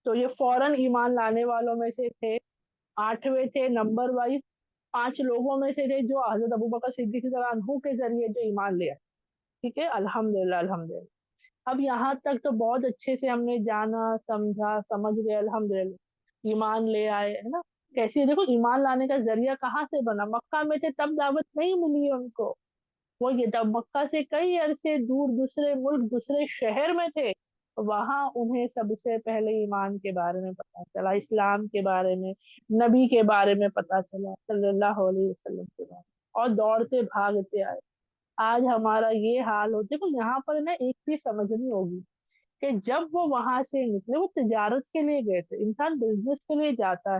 तो ये फौरन ईमान लाने वालों में से थे, आठवें थे नंबर वाइज, 5 लोगों में से थे जो हजरत अबू बकर सिद्दीक रज़ियल्लाहु अन्हु के जरिए जो ईमान ले आए। ठीक है, अल्हम्दुलिल्लाह, अल्हम्दुलिल्लाह। अब यहाँ तक तो बहुत अच्छे से हमने जाना, समझा, समझ गए, अल्हम्दुलिल्लाह ईमान ले आए, है ना। कैसे, देखो ईमान लाने का जरिया कहाँ से बना, मक्का में थे तब दावत नहीं मिली है उनको। वो ये तब मक्का से कई अरसे दूर दूसरे मुल्क दूसरे शहर में थे, वहां उन्हें सबसे पहले ईमान के बारे में पता चला, इस्लाम के बारे में, नबी के बारे में पता चला, सल्लल्लाहु अलैहि वसल्लम के बारे में, और दौड़ते भागते आए। आज हमारा ये हाल हो, देखो यहाँ पर ना एक चीज समझनी होगी कि जब वो वहां से निकले, वो तिजारत के लिए गए थे, इंसान बिजनेस के लिए जाता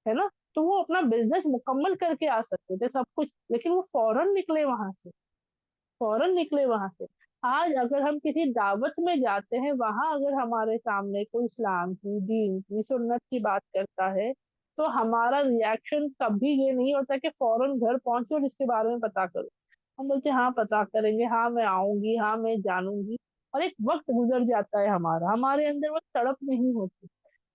है ना, तो वो अपना बिजनेस मुकम्मल करके आ सकते थे सब कुछ, लेकिन वो फौरन निकले वहां से, फौरन निकले वहां से। आज अगर हम किसी दावत में जाते हैं, वहां अगर हमारे सामने कोई इस्लाम की, दीन की, सुन्नत की बात करता है, तो हमारा रिएक्शन कभी ये नहीं होता कि फौरन घर पहुंचो और इसके बारे में पता करो। हम बोलते हैं हाँ पता करेंगे, हाँ मैं आऊंगी, हाँ मैं जानूंगी, और एक वक्त गुजर जाता है हमारा, हमारे अंदर वो तड़प नहीं होती,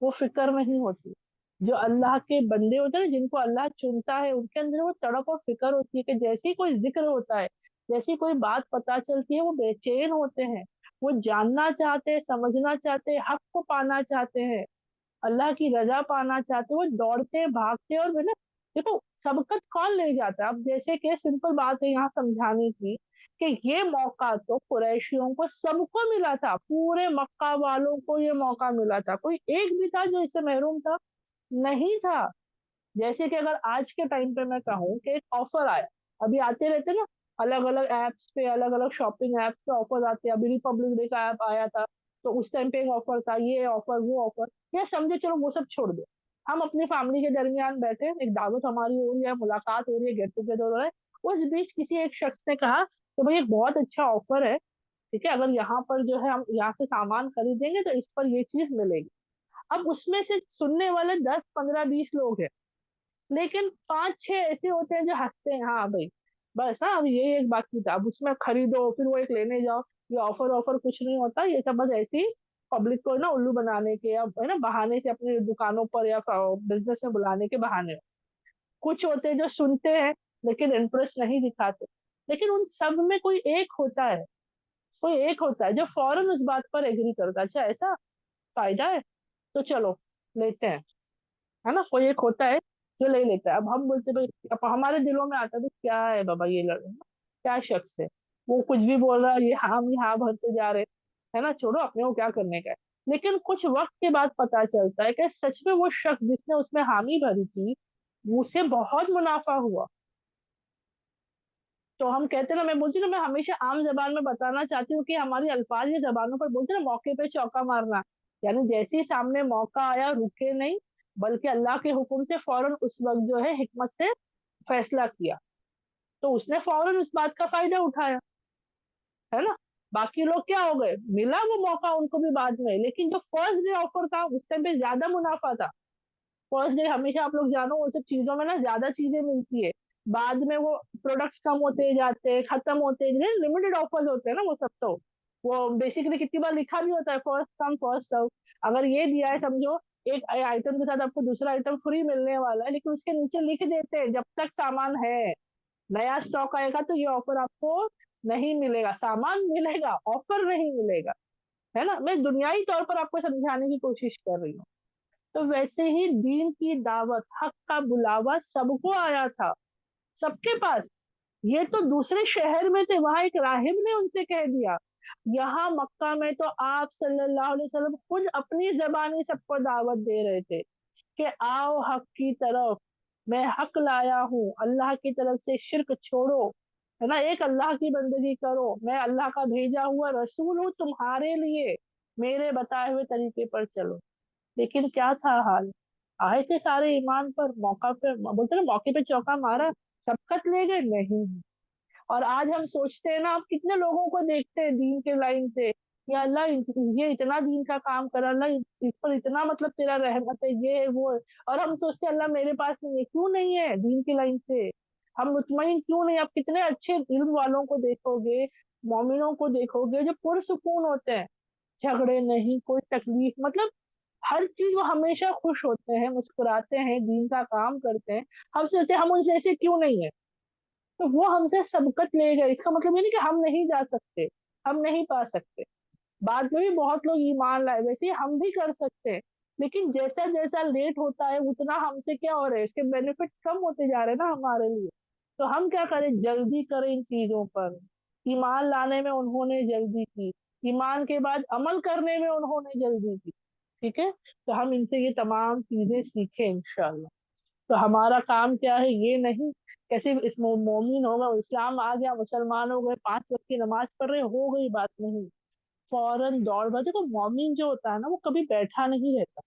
वो फिक्र नहीं होती। जो अल्लाह के बंदे होते हैं ना, जिनको अल्लाह चुनता है, उनके अंदर वो तड़प और फिक्र होती है कि जैसे ही कोई जिक्र होता है, जैसी कोई बात पता चलती है, वो बेचैन होते हैं, वो जानना चाहते हैं, समझना चाहते हैं, हक को पाना चाहते हैं, अल्लाह की रजा पाना चाहते हैं, वो दौड़ते भागते, और है ना, देखो सबकत कौन ले जाता है। अब जैसे कि सिंपल बात है यहाँ समझाने की, कि ये मौका तो कुरैशियों को सबको मिला था, पूरे मक्का वालों को ये मौका मिला था, कोई एक भी था जो इससे महरूम था? नहीं था। जैसे कि अगर आज के टाइम पे मैं कहूँ कि एक ऑफर आया, अभी आते रहते ना, अलग अलग एप्स पे, अलग अलग शॉपिंग एप्स पे ऑफर आते हैं, अभी रिपब्लिक डे का ऐप आया था, तो उस टाइम पे एक ऑफर था, ये ऑफर वो ऑफर, या समझो चलो वो सब छोड़ दो, हम अपनी फैमिली के दरमियान बैठे, एक दावत हमारी हो रही है, मुलाकात हो रही है, गेट टुगेदर हो रहा है, उस बीच किसी एक शख्स ने कहा तो भाई एक बहुत अच्छा ऑफर है, ठीक है, अगर यहाँ पर जो है हम यहाँ से सामान खरीदेंगे तो इस पर ये चीज मिलेगी। अब उसमें से सुनने वाले 10 15 20 लोग हैं, लेकिन 5 6 ऐसे होते हैं जो हंसते हैं, हाँ भाई बस, हाँ अब ये एक बाकी था, अब उसमें खरीदो फिर वो एक लेने जाओ, ये ऑफर ऑफर कुछ नहीं होता, ये सब बस ऐसे ही पब्लिक को ना उल्लू बनाने के, या है ना बहाने से अपनी दुकानों पर या बिजनेस में बुलाने के बहाने। कुछ होते हैं जो सुनते हैं लेकिन इंटरेस्ट नहीं दिखाते, लेकिन उन सब में कोई एक होता है, कोई एक होता है जो फौरन उस बात पर एग्री करता है, अच्छा ऐसा फायदा है तो चलो लेते हैं, है ना, कोई एक होता है जो ले लेता है। अब हम बोलते भाई, अब हमारे दिलों में आता है भाई क्या है बाबा ये लड़का, क्या शख्स है, वो कुछ भी बोल रहा है, ये हम यहाँ भरते जा रहे, है ना, छोड़ो अपने को क्या करने का है। लेकिन कुछ वक्त के बाद पता चलता है कि सच में वो शख्स जिसने उसमें हामी भरी थी, उसे बहुत मुनाफा हुआ। तो हम कहते हैं ना, मैं बोलती हूँ ना, मैं हमेशा आम जबान में बताना चाहती हूँ कि हमारी अल्फाज ये जबानों पर बोलते हैं ना, मौके पे चौका मारना, यानी जैसे ही सामने मौका आया रुके नहीं, बल्कि अल्लाह के हुक्म से फौरन उस वक्त जो है हिकमत से फैसला किया, तो उसने फौरन उस बात का फायदा उठाया, है ना। बाकी लोग क्या हो गए, मिला वो मौका उनको भी बाद में, लेकिन जो फर्स्ट डे ऑफर था उस टाइम पे ज्यादा मुनाफा था। फर्स्ट डे हमेशा आप लोग जानो वो सब चीजों में ना ज्यादा चीजें मिलती है, बाद में वो प्रोडक्ट्स कम होते जाते हैं, खत्म होते हैं, लिमिटेड ऑफर्स होते हैं ना वो सब, तो वो बेसिकली कितनी बार लिखा भी होता है फर्स्ट कम फर्स्ट सर्व। अगर ये दिया है समझो, एक आइटम के साथ आपको दूसरा आइटम फ्री मिलने वाला है, लेकिन उसके नीचे लिख देते हैं जब तक सामान है, नया स्टॉक आएगा तो ये ऑफर आपको नहीं मिलेगा, सामान मिलेगा, ऑफर नहीं मिलेगा, है ना। मैं दुनियाई तौर पर आपको समझाने की कोशिश कर रही हूँ। तो वैसे ही दीन की दावत, हक का बुलावा सबको आया था, सबके पास। ये तो दूसरे शहर में थे, वहां एक राहिब ने उनसे कह दिया, यहाँ मक्का में तो आप सल्लल्लाहु अलैहि वसल्लम खुद अपनी जबानी सबको दावत दे रहे थे कि आओ हक की तरफ, मैं हक लाया हूँ, अल्लाह की तरफ से शिरक छोड़ो, है ना, एक अल्लाह की बंदगी करो, मैं अल्लाह का भेजा हुआ रसूल हूँ तुम्हारे लिए, मेरे बताए हुए तरीके पर चलो। लेकिन क्या था हाल, आए थे सारे ईमान पर, मौका पे बोलते ना मौके पे चौका मारा, सबकत ले गए नहीं। और आज हम सोचते हैं ना, आप कितने लोगों को देखते हैं दीन के लाइन से, या अल्लाह ये इतना दीन का काम कर, अल्लाह इस पर इतना मतलब तेरा रहमत है, ये है वो है, और हम सोचते हैं अल्लाह मेरे पास नहीं है, क्यों नहीं है दीन की लाइन से, हम मुतमईन क्यों नहीं। आप कितने अच्छे इल्म वालों को देखोगे, मोमिनों को देखोगे जो पुरसुकून होते हैं, झगड़े नहीं, कोई तकलीफ, मतलब हर चीज वो हमेशा खुश होते हैं, मुस्कुराते हैं, दीन का काम करते हैं। हम सोचते हैं हम उनसे ऐसे क्यों नहीं है, तो वो हमसे सबकत ले गए, इसका मतलब ये नहीं कि हम नहीं जा सकते, हम नहीं पा सकते, بعد में भी बहुत लोग ईमान लाए, वैसे ही हम भी कर सकते हैं, लेकिन जैसा जैसा लेट होता है उतना हमसे क्या हो रहा है, इसके बेनिफिट्स कम होते जा रहे हैं ना हमारे लिए। तो हम क्या करें, जल्दी करें इन चीजों पर। ईमान लाने में उन्होंने जल्दी की, ईमान के बाद अमल करने में उन्होंने जल्दी की। ठीक है, तो हम इनसे ये तमाम चीजें सीखें इंशाल्लाह। तो हमारा काम क्या है, ये नहीं कैसे इस मोमिन होगा, इस्लाम आ गया, मुसलमान हो गए, 5 वक्त की नमाज पढ़ रहे, हो गई बात नहीं, फौरन दौड़ भाग। देखो मोमिन जो होता है ना, वो कभी बैठा नहीं रहता,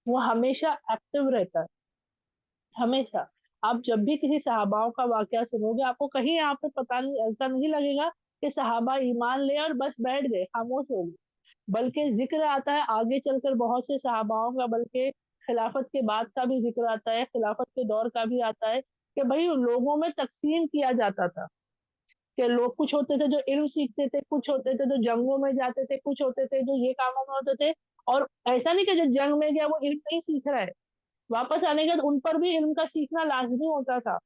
वो हमेशा एक्टिव रहता है, हमेशा। आप जब भी किसी सहाबाओं का वाकया सुनोगे, आपको कहीं यहाँ पे पता नहीं, ऐसा नहीं लगेगा कि सहाबा ईमान ले और बस बैठ गए, खामोश हो गए। बल्कि जिक्र आता है आगे चलकर बहुत से सहाबाओं का, बल्कि खिलाफत के बाद का भी जिक्र आता है, खिलाफत के दौर का भी आता है, कि भाई लोगों में तकसीम किया जाता था, कि लोग कुछ होते थे जो इल्म सीखते थे, कुछ होते थे जो जंगों में जाते थे, कुछ होते थे जो ये कामों में होते थे। और ऐसा नहीं कि जो जंग में गया वो इल्म नहीं सीख रहा है, वापस आने के बाद उन पर भी इल्म का सीखना लाजमी होता था।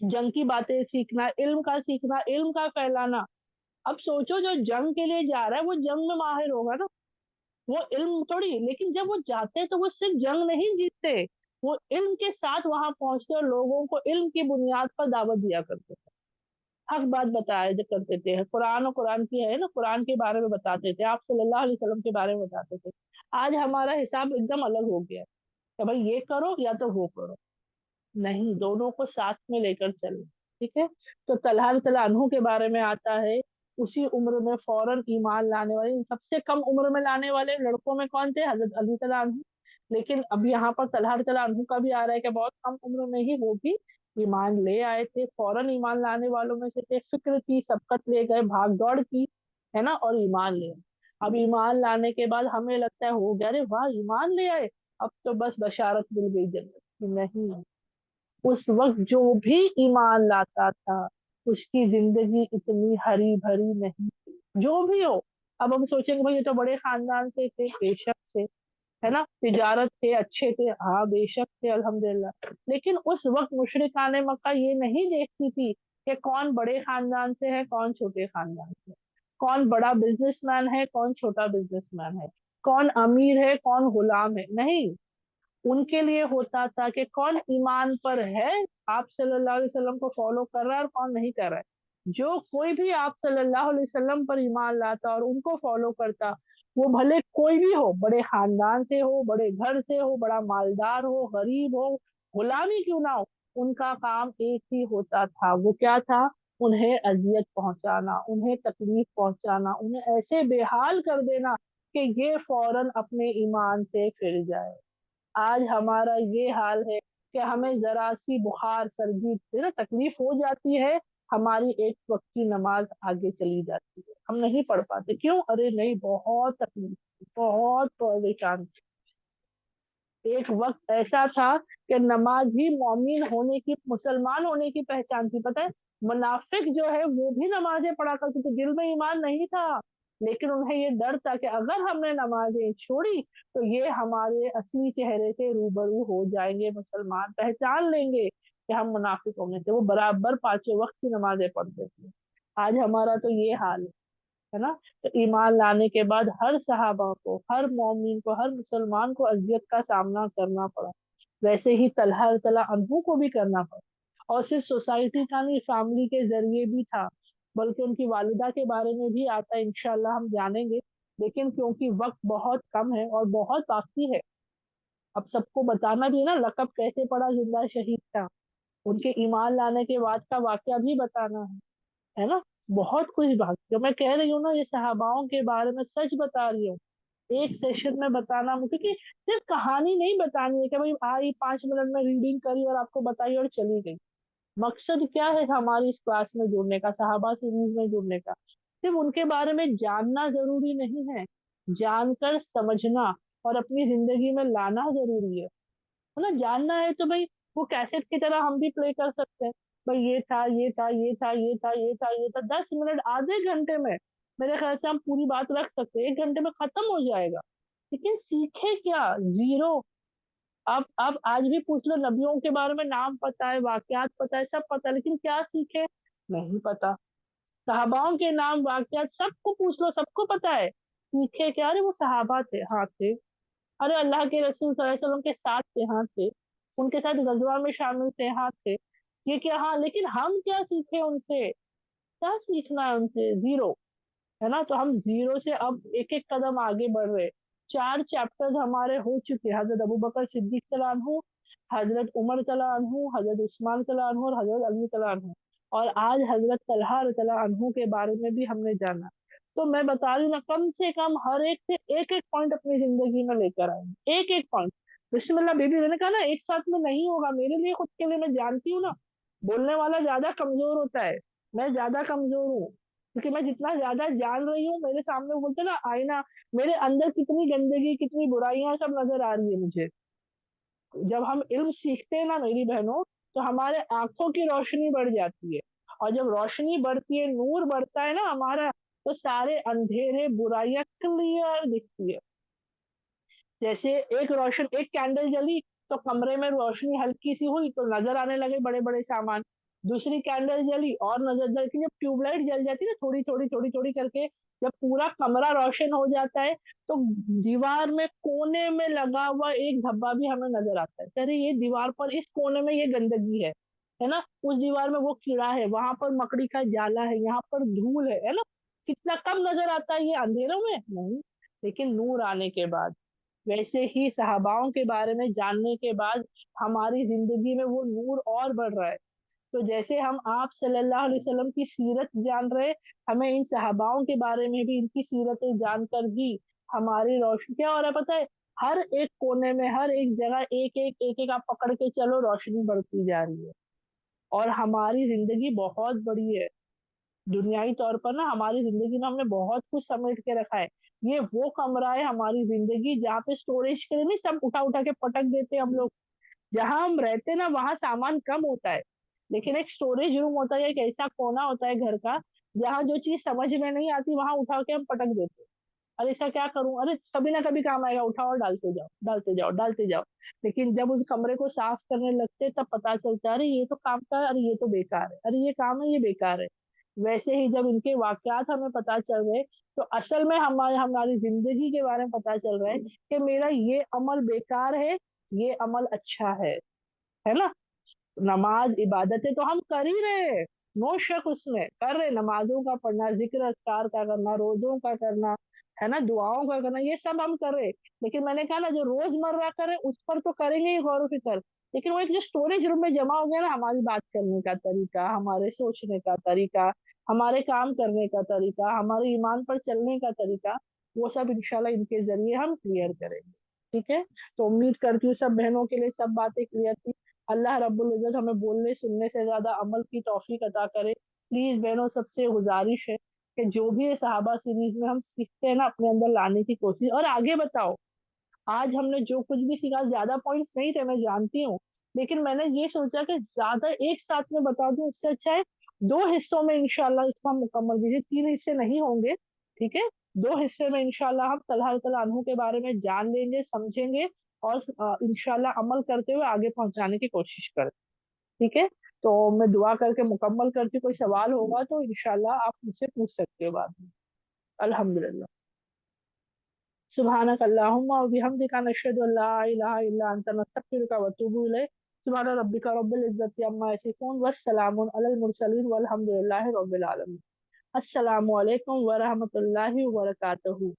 जंग की बातें सीखना, इल्म का सीखना, इल्म का फैलाना। अब सोचो जो जंग के लिए जा रहा है वो जंग में माहिर होगा ना, वो इल्म थोड़ी, लेकिन जब वो जाते हैं तो वो सिर्फ जंग नहीं जीतते, वो इल्म के साथ वहां पहुंचते और लोगों को इल्म की बुनियाद पर दावत दिया करते थे, हक बात बताया जो करते थे, कुरान और कुरान की है ना, कुरान के बारे में बताते थे, आप सल्लल्लाहु अलैहि वसल्लम के बारे में बताते थे। आज हमारा हिसाब एकदम अलग हो गया है कि भाई ये करो या तो वो करो, नहीं, दोनों को साथ में लेकर चलो। ठीक है, तो तलहा तला अनहु के बारे में आता है, उसी उम्र में फौरन ईमान लाने वाले, सबसे कम उम्र में लाने वाले लड़कों में कौन थे, हजरत अली तला अनहु। लेकिन अब यहाँ पर तलहा तला अनहु का भी आ रहा है कि बहुत कम उम्र में ही वो भी ईमान ले आए थे, फौरन ईमान लाने वालों में से थे, फिक्र की, सबकत ले गए, भाग दौड़ की, है ना, और ईमान ले आए। अब ईमान लाने के बाद हमें लगता है हो गया, अरे वाह ईमान ले आए, अब तो बस बशारत मिल गई जन्नत की। नहीं, उस वक्त जो भी ईमान लाता था उसकी जिंदगी इतनी हरी भरी नहीं थी, जो भी हो। अब हम सोचेंगे भाई ये तो बड़े खानदान से थे, बेशक थे, है ना, तिजारत थे, अच्छे थे, हाँ बेशक थे, अल्हम्दुलिल्लाह। लेकिन उस वक्त मुशरिकाने मक्का ये नहीं देखती थी कि कौन बड़े खानदान से है, कौन छोटे खानदान से, कौन बड़ा बिजनेसमैन है, कौन छोटा बिजनेसमैन है, कौन अमीर है, कौन गुलाम है। नहीं, उनके लिए होता था कि कौन ईमान पर है, आप सल्लल्लाहु अलैहि वसल्लम को फॉलो कर रहा है, और कौन नहीं कर रहा है। जो कोई भी आप सल्लल्लाहु अलैहि वसल्लम पर ईमान लाता और उनको फॉलो करता, वो भले कोई भी हो, बड़े खानदान से हो, बड़े घर से हो, बड़ा मालदार हो, गरीब हो, गुलामी क्यों ना हो, उनका काम एक ही होता था, वो क्या था, उन्हें अजियत पहुंचाना, उन्हें तकलीफ पहुंचाना, उन्हें ऐसे बेहाल कर देना कि ये फौरन अपने ईमान से फिर जाए। आज हमारा ये हाल है कि हमें जरा सी बुखार सर्दी से ना तकलीफ हो जाती है, हमारी एक वक्त की नमाज आगे चली जाती है, हम नहीं पढ़ पाते, क्यों, अरे नहीं, बहुत तकलीफ, बहुत परेशान। एक वक्त ऐसा था कि नमाज ही मोमिन होने की, मुसलमान होने की पहचान थी, पता है। मुनाफिक जो है वो भी नमाजें पढ़ा करते थे, दिल में ईमान नहीं था, लेकिन उन्हें ये डर था कि अगर हमने नमाजें छोड़ी तो ये हमारे असली चेहरे से रूबरू हो जाएंगे, मुसलमान पहचान लेंगे कि हम मुनाफिक होंगे थे। वो बराबर 5 वक्त की नमाजें पढ़ते थे। आज हमारा तो ये हाल है ना। तो ईमान लाने के बाद हर सहाबा को, हर मोमिन को, हर मुसलमान को अजियत का सामना करना पड़ा, वैसे ही तलहा तला अनहु को भी करना पड़ा। और सिर्फ सोसाइटी का नहीं, फैमिली के जरिए भी था, बल्कि उनकी वालिदा के बारे में भी आता है, इंशाल्लाह हम जानेंगे। लेकिन क्योंकि वक्त बहुत कम है और बहुत बाकी है, अब सबको बताना भी है ना, लकब कैसे पड़ा जिंदा शहीद का, उनके ईमान लाने के बाद का वाकया भी बताना है ना। बहुत कुछ बात, जो मैं कह रही हूँ ना, ये सहाबाओं के बारे में सच बता रही हूँ, एक सेशन में बताना मुझे, क्योंकि सिर्फ कहानी नहीं बतानी है कि भाई आई 5 मिनट में रीडिंग करी और आपको बताई और चली गई। मकसद क्या है हमारी इस क्लास में जुड़ने का, सहाबा सीरीज में जुड़ने का, सिर्फ उनके बारे में जानना जरूरी नहीं है, जानकर समझना और अपनी जिंदगी में लाना जरूरी है ना। जानना है तो भाई वो कैसेट की तरह हम भी प्ले कर सकते हैं, भाई ये था, ये था, ये था, ये था, ये था, ये था, 10 मिनट, आधे घंटे में मेरे ख्याल से हम पूरी बात रख सकते हैं, 1 घंटे में खत्म हो जाएगा। लेकिन सीखे क्या, जीरो। अब आज भी पूछ लो, नबियों के बारे में नाम पता है, वाकयात पता है, सब पता है, लेकिन क्या सीखे, नहीं पता। सहाबाओं के नाम वाकयात सबको पूछ लो, सबको पता है। सीखे क्या? अरे वो सहाबा थे, हाँ थे। अरे अल्लाह के रसूल सल्लल्लाहु अलैहि वसल्लम के साथ थे, हाँ थे। उनके साथ गजवा में शामिल थे, हाँ थे। ये क्या? हाँ, लेकिन हम क्या सीखे उनसे? क्या सीखना है उनसे? जीरो। है ना? तो हम जीरो से अब एक एक कदम आगे बढ़ रहे। 4 चैप्टर्स हमारे हो चुके। हजरत अबू बकर सिद्दीक तआला अन्हु, हजरत उमर तआला अन्हु, हजरत उस्मान तआला अन्हु और हजरत अली तआला अन्हु। और आज हजरत तलहा तआला अन्हु के बारे में भी हमने जाना। तो मैं बता रही हूँ ना, कम से कम हर एक से एक एक पॉइंट अपनी जिंदगी में लेकर आए, एक एक पॉइंट। बिस्मिल्लाह बेबी, मैंने कहा ना एक साथ में नहीं होगा मेरे लिए, खुद के लिए मैं जानती हूँ ना। बोलने वाला ज्यादा कमजोर होता है, मैं ज्यादा कमजोर हूँ। क्योंकि मैं जितना ज्यादा जान रही हूँ, मेरे सामने वो बोलते हैं ना आईना, मेरे अंदर कितनी गंदगी कितनी बुराइयां सब नजर आ रही है मुझे। जब हम इल्म सीखते हैं ना मेरी बहनों, तो हमारे आंखों की रोशनी बढ़ जाती है। और जब रोशनी बढ़ती है, नूर बढ़ता है ना हमारा, तो सारे अंधेरे बुराइयां क्लियर दिखती है। जैसे एक कैंडल जली, तो कमरे में रोशनी हल्की सी हुई तो नजर आने लगे बड़े बड़े सामान। दूसरी कैंडल जली और नजर, लेकिन जब ट्यूबलाइट जल जाती है ना, थोड़ी थोड़ी थोड़ी थोड़ी करके, जब पूरा कमरा रोशन हो जाता है, तो दीवार में कोने में लगा हुआ एक धब्बा भी हमें नजर आता है। अरे ये दीवार पर इस कोने में ये गंदगी है ना? उस दीवार में वो कीड़ा है, वहां पर मकड़ी का जाला है, यहाँ पर धूल है ना? कितना कम नजर आता है ये अंधेरों में? नहीं। लेकिन नूर आने के बाद, वैसे ही सहाबाओं के बारे में जानने के बाद हमारी जिंदगी में वो नूर और बढ़ रहा है। तो जैसे हम आप सल्लल्लाहु अलैहि वसल्लम की सीरत जान रहे, हमें इन सहाबाओं के बारे में भी, इनकी सीरतें जानकर भी हमारी रोशनी क्या हो रहा है पता है? हर एक कोने में, हर एक जगह एक एक आप पकड़ के चलो, रोशनी बढ़ती जा रही है। और हमारी जिंदगी बहुत बड़ी है। दुनियाई तौर पर ना हमारी जिंदगी में हमने बहुत कुछ समेट के रखा है। ये वो कमरा है हमारी जिंदगी जहाँ पे स्टोरेज के लिए नहीं सब उठा उठा के पटक देते हैं हम लोग। जहाँ हम रहते हैं ना वहाँ सामान कम होता है, लेकिन एक स्टोरेज रूम होता है, एक ऐसा कोना होता है घर का, जहाँ जो चीज समझ में नहीं आती वहां उठा के हम पटक देते हैं। अरे इसका क्या करूं? अरे कभी ना कभी काम आएगा, उठाओ और डालते जाओ, डालते जाओ, डालते जाओ। लेकिन जब उस कमरे को साफ करने लगते तब पता चलता है अरे ये तो काम का है, अरे ये तो बेकार है, अरे ये काम है, ये बेकार है। वैसे ही जब इनके वाकयात हमें पता चल रहे, तो असल में हमारे हमारी जिंदगी के बारे में पता चल रहा है कि मेरा ये अमल बेकार है, ये अमल अच्छा है ना? नमाज इबादतें तो हम कर ही रहे हैं, नो शक उसमें कर रहे, नमाजों का पढ़ना, जिक्र अस्कार का करना, रोजों का करना, है ना, दुआओं का करना, ये सब हम कर रहे। लेकिन मैंने कहा ना, जो रोजमर्रा करे उस पर तो करेंगे ही गौर फिक्र। लेकिन वो एक जो स्टोरेज रूम में जमा हो गया ना, हमारी बात करने का तरीका, हमारे सोचने का तरीका, हमारे काम करने का तरीका, हमारे ईमान पर चलने का तरीका, वो सब इंशाल्लाह इनके जरिए हम क्लियर करेंगे। ठीक है? तो उम्मीद करती हूँ सब बहनों के लिए सब बातें क्लियर थी। अल्लाह रब्बुल इज्जत हमें बोलने सुनने से ज्यादा अमल की तौफीक अता करे। प्लीज बहनों सबसे गुजारिश है कि जो भी ये सहाबा सीरीज में हम सीखते हैं ना, अपने अंदर लाने की कोशिश और आगे बताओ। आज हमने जो कुछ भी सीखा, ज्यादा पॉइंट्स नहीं थे मैं जानती हूँ, लेकिन मैंने ये सोचा कि ज्यादा एक साथ में बता दूं, इससे अच्छा है 2 हिस्सों में इंशाल्लाह इसको हम मुकम्मल कीजिए, 3 हिस्से नहीं होंगे। ठीक है? 2 हिस्से में इंशाल्लाह हम तलहा तआला अन्हु के बारे में जान लेंगे, समझेंगे और इंशाल्लाह अमल करते हुए आगे पहुंचाने की कोशिश करें। ठीक है? तो मैं दुआ करके मुकम्मल करती हूँ, कोई सवाल होगा तो इंशाल्लाह आप मुझसे पूछ सकते हो बाद में। अल्हम्दुलिल्लाह। सुब्हानक अल्लाहुम्मा व बिहम्दिका नशहदु अल्ला इलाहा इल्ला अंता नस्तगफिरुका व अतूबु इलैक। सुब्हान रब्बिका रब्बिल इज्जति अम्मा यसिफून व सलामुन अलल मुरसलीन वल्हम्दुलिल्लाहि रब्बिल आलमीन। अस्सलामु अलैकुम व रहमतुल्लाहि व बरकातहू।